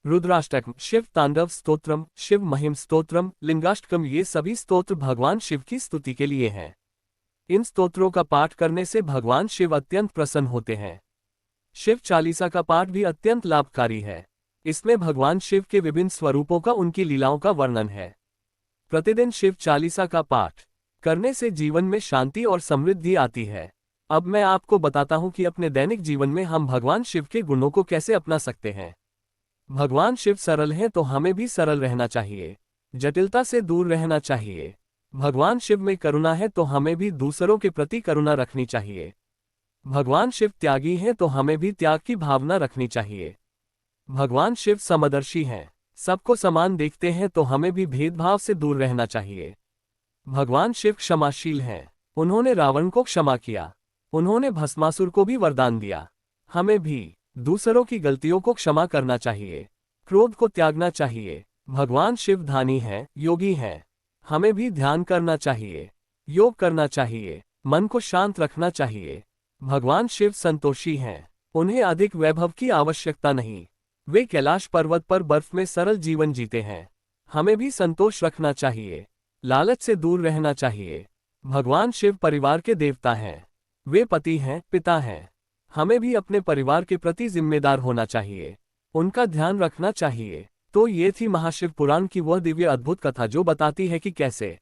रुद्राष्टकम, शिव तांडव स्तोत्रम, शिव महिम स्तोत्रम, लिंगाष्टकम, ये सभी स्तोत्र भगवान शिव की स्तुति के लिए हैं। इन स्तोत्रों का पाठ करने से भगवान शिव अत्यंत प्रसन्न होते हैं। शिव चालीसा का पाठ भी अत्यंत लाभकारी है। इसमें भगवान शिव के विभिन्न स्वरूपों का, उनकी लीलाओं का वर्णन है। प्रतिदिन शिव चालीसा का पाठ करने से जीवन में शांति और समृद्धि आती है। अब मैं आपको बताता हूं कि अपने दैनिक जीवन में हम भगवान शिव के गुणों को कैसे अपना सकते हैं। भगवान शिव सरल हैं तो हमें भी सरल रहना चाहिए। जटिलता से दूर रहना चाहिए। भगवान शिव में करुणा है तो हमें भी दूसरों के प्रति करुणा रखनी चाहिए। भगवान शिव त्यागी हैं तो हमें भी त्याग की भावना रखनी चाहिए। भगवान शिव समदर्शी हैं, सबको समान देखते हैं तो हमें भी भेदभाव से दूर रहना चाहिए। भगवान शिव क्षमाशील हैं, उन्होंने रावण को क्षमा किया, उन्होंने भस्मासुर को भी वरदान दिया। हमें भी दूसरों की गलतियों को क्षमा करना चाहिए, क्रोध को त्यागना चाहिए। भगवान शिव ध्यानी हैं, योगी हैं, हमें भी ध्यान करना चाहिए, योग करना चाहिए, मन को शांत रखना चाहिए। भगवान शिव संतोषी हैं, उन्हें अधिक वैभव की आवश्यकता नहीं। वे कैलाश पर्वत पर बर्फ में सरल जीवन जीते हैं। हमें भी संतोष रखना चाहिए, लालच से दूर रहना चाहिए। भगवान शिव परिवार के देवता हैं, वे पति हैं, पिता हैं। हमें भी अपने परिवार के प्रति जिम्मेदार होना चाहिए, उनका ध्यान रखना चाहिए। तो ये थी महाशिव पुराण की वह दिव्य अद्भुत कथा जो बताती है कि कैसे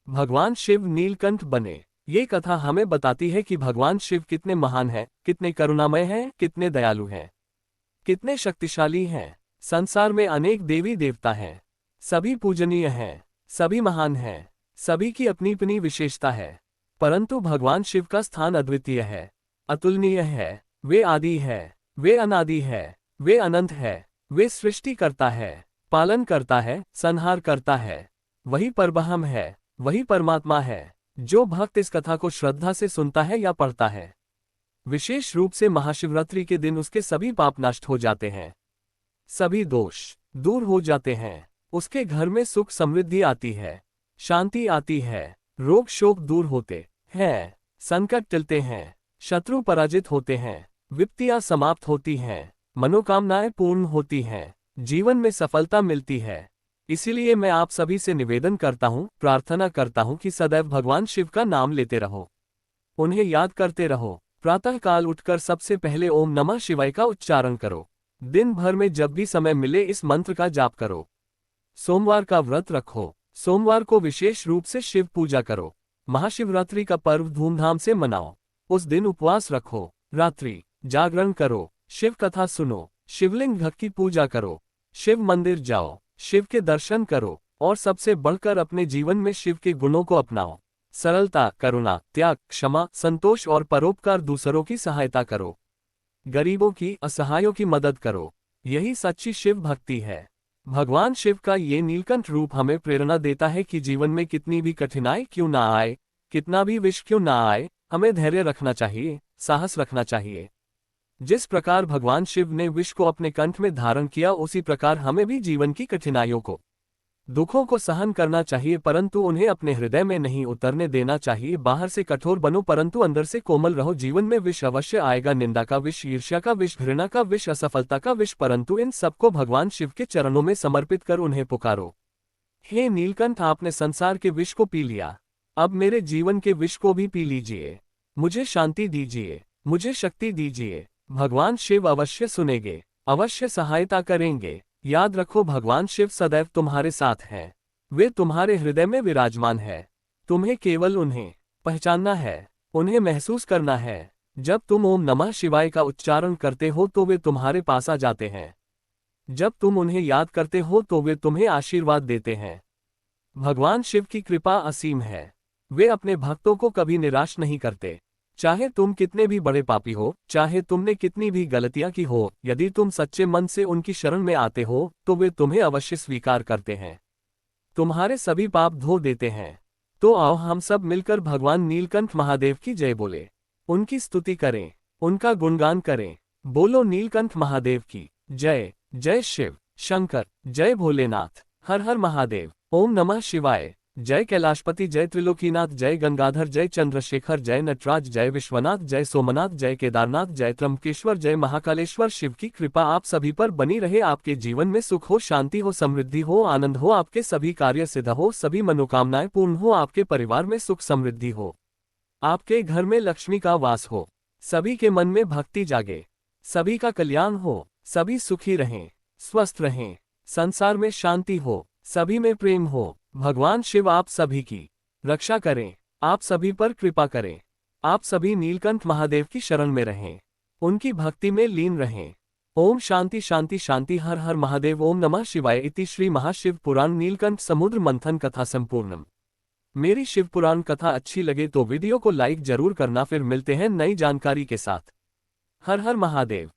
भगवान शिव नीलकंठ बने। ये कथा हमें बताती है कि भगवान शिव कितने महान हैं, कितने करुणामय हैं, कितने दयालु हैं, कितने शक्तिशाली हैं। संसार में अनेक देवी देवता हैं, सभी पूजनीय हैं, सभी महान हैं, सभी की अपनी अपनी विशेषता है। परंतु भगवान शिव का स्थान अद्वितीय है, अतुलनीय है। वे आदि है, वे अनादि है, वे अनंत है। वे सृष्टि करता है, पालन करता है, संहार करता है। वही परब्रह्म है, वही परमात्मा है। जो भक्त इस कथा को श्रद्धा से सुनता है या पढ़ता है, विशेष रूप से महाशिवरात्रि के दिन उसके सभी पाप नष्ट हो जाते हैं, सभी दोष दूर हो जाते हैं। उसके घर में सुख समृद्धि आती है, शांति आती है, रोग शोक दूर होते हैं, संकट टलते हैं, शत्रु पराजित होते हैं, विपत्तियां समाप्त होती हैं, मनोकामनाएं पूर्ण होती हैं, जीवन में सफलता मिलती है। इसीलिए मैं आप सभी से निवेदन करता हूँ, प्रार्थना करता हूँ कि सदैव भगवान शिव का नाम लेते रहो, उन्हें याद करते रहो। प्रातः काल उठकर सबसे पहले ओम नमः शिवाय का उच्चारण करो। दिन भर में जब भी समय मिले इस मंत्र का जाप करो। सोमवार का व्रत रखो, सोमवार को विशेष रूप से शिव पूजा करो। महाशिवरात्रि का पर्व धूमधाम से मनाओ, उस दिन उपवास रखो, रात्रि जागरण करो, शिव कथा सुनो, शिवलिंग भक्त की पूजा करो, शिव मंदिर जाओ, शिव के दर्शन करो और सबसे बढ़कर अपने जीवन में शिव के गुणों को अपनाओ। सरलता, करुणा, त्याग, क्षमा, संतोष और परोपकार, दूसरों की सहायता करो, गरीबों की, असहायों की मदद करो। यही सच्ची शिव भक्ति है। भगवान शिव का ये नीलकंठ रूप हमें प्रेरणा देता है कि जीवन में कितनी भी कठिनाई क्यों ना आए, कितना भी विष क्यों ना आए, हमें धैर्य रखना चाहिए, साहस रखना चाहिए। जिस प्रकार भगवान शिव ने विष को अपने कंठ में धारण किया, उसी प्रकार हमें भी जीवन की कठिनाइयों को, दुखों को सहन करना चाहिए, परंतु उन्हें अपने हृदय में नहीं उतरने देना चाहिए। बाहर से कठोर बनो परंतु अंदर से कोमल रहो। जीवन में विष अवश्य आएगा, निंदा का विष, ईर्ष्या का विष, घृणा का विष, असफलता का विष, परंतु इन सबको भगवान शिव के चरणों में समर्पित कर उन्हें पुकारो। हे नीलकंठ, आपने संसार के विष को पी लिया, अब मेरे जीवन के विष को भी पी लीजिए। मुझे शांति दीजिए, मुझे शक्ति दीजिए। भगवान शिव अवश्य सुनेंगे, अवश्य सहायता करेंगे। याद रखो, भगवान शिव सदैव तुम्हारे साथ हैं, वे तुम्हारे हृदय में विराजमान है। तुम्हें केवल उन्हें पहचानना है, उन्हें महसूस करना है। जब तुम ओम नमः शिवाय का उच्चारण करते हो तो वे तुम्हारे पास आ जाते हैं। जब तुम उन्हें याद करते हो तो वे तुम्हें आशीर्वाद देते हैं। भगवान शिव की कृपा असीम है, वे अपने भक्तों को कभी निराश नहीं करते। चाहे तुम कितने भी बड़े पापी हो, चाहे तुमने कितनी भी गलतियां की हो, यदि तुम सच्चे मन से उनकी शरण में आते हो तो वे तुम्हें अवश्य स्वीकार करते हैं, तुम्हारे सभी पाप धो देते हैं। तो आओ हम सब मिलकर भगवान नीलकंठ महादेव की जय बोले, उनकी स्तुति करें, उनका गुणगान करें। बोलो नीलकंठ महादेव की जय। जय शिव शंकर, जय भोलेनाथ, हर हर महादेव। ओम नमः शिवाय। जय कैलाशपति, जय त्रिलोकीनाथ, जय गंगाधर, जय चंद्रशेखर, जय नटराज, जय विश्वनाथ, जय सोमनाथ, जय केदारनाथ, जय त्र्यंबकेश्वर, जय महाकालेश्वर। शिव की कृपा आप सभी पर बनी रहे। आपके जीवन में सुख हो, शांति हो, समृद्धि हो, आनंद हो, आपके सभी कार्य सिद्ध हो, सभी मनोकामनाएं पूर्ण हो, आपके परिवार में सुख समृद्धि हो, आपके घर में लक्ष्मी का वास हो, सभी के मन में भक्ति जागे, सभी का कल्याण हो, सभी सुखी रहें, स्वस्थ रहें, संसार में शांति हो, सभी में प्रेम हो। भगवान शिव आप सभी की रक्षा करें, आप सभी पर कृपा करें। आप सभी नीलकंठ महादेव की शरण में रहें, उनकी भक्ति में लीन रहें। ओम शांति शांति शांति। हर हर महादेव। ओम नमः शिवाय। इति श्री महाशिव पुराण नीलकंठ समुद्र मंथन कथा संपूर्णम। मेरी शिव पुराण कथा अच्छी लगे तो वीडियो को लाइक जरूर करना। फिर मिलते हैं नई जानकारी के साथ। हर हर महादेव।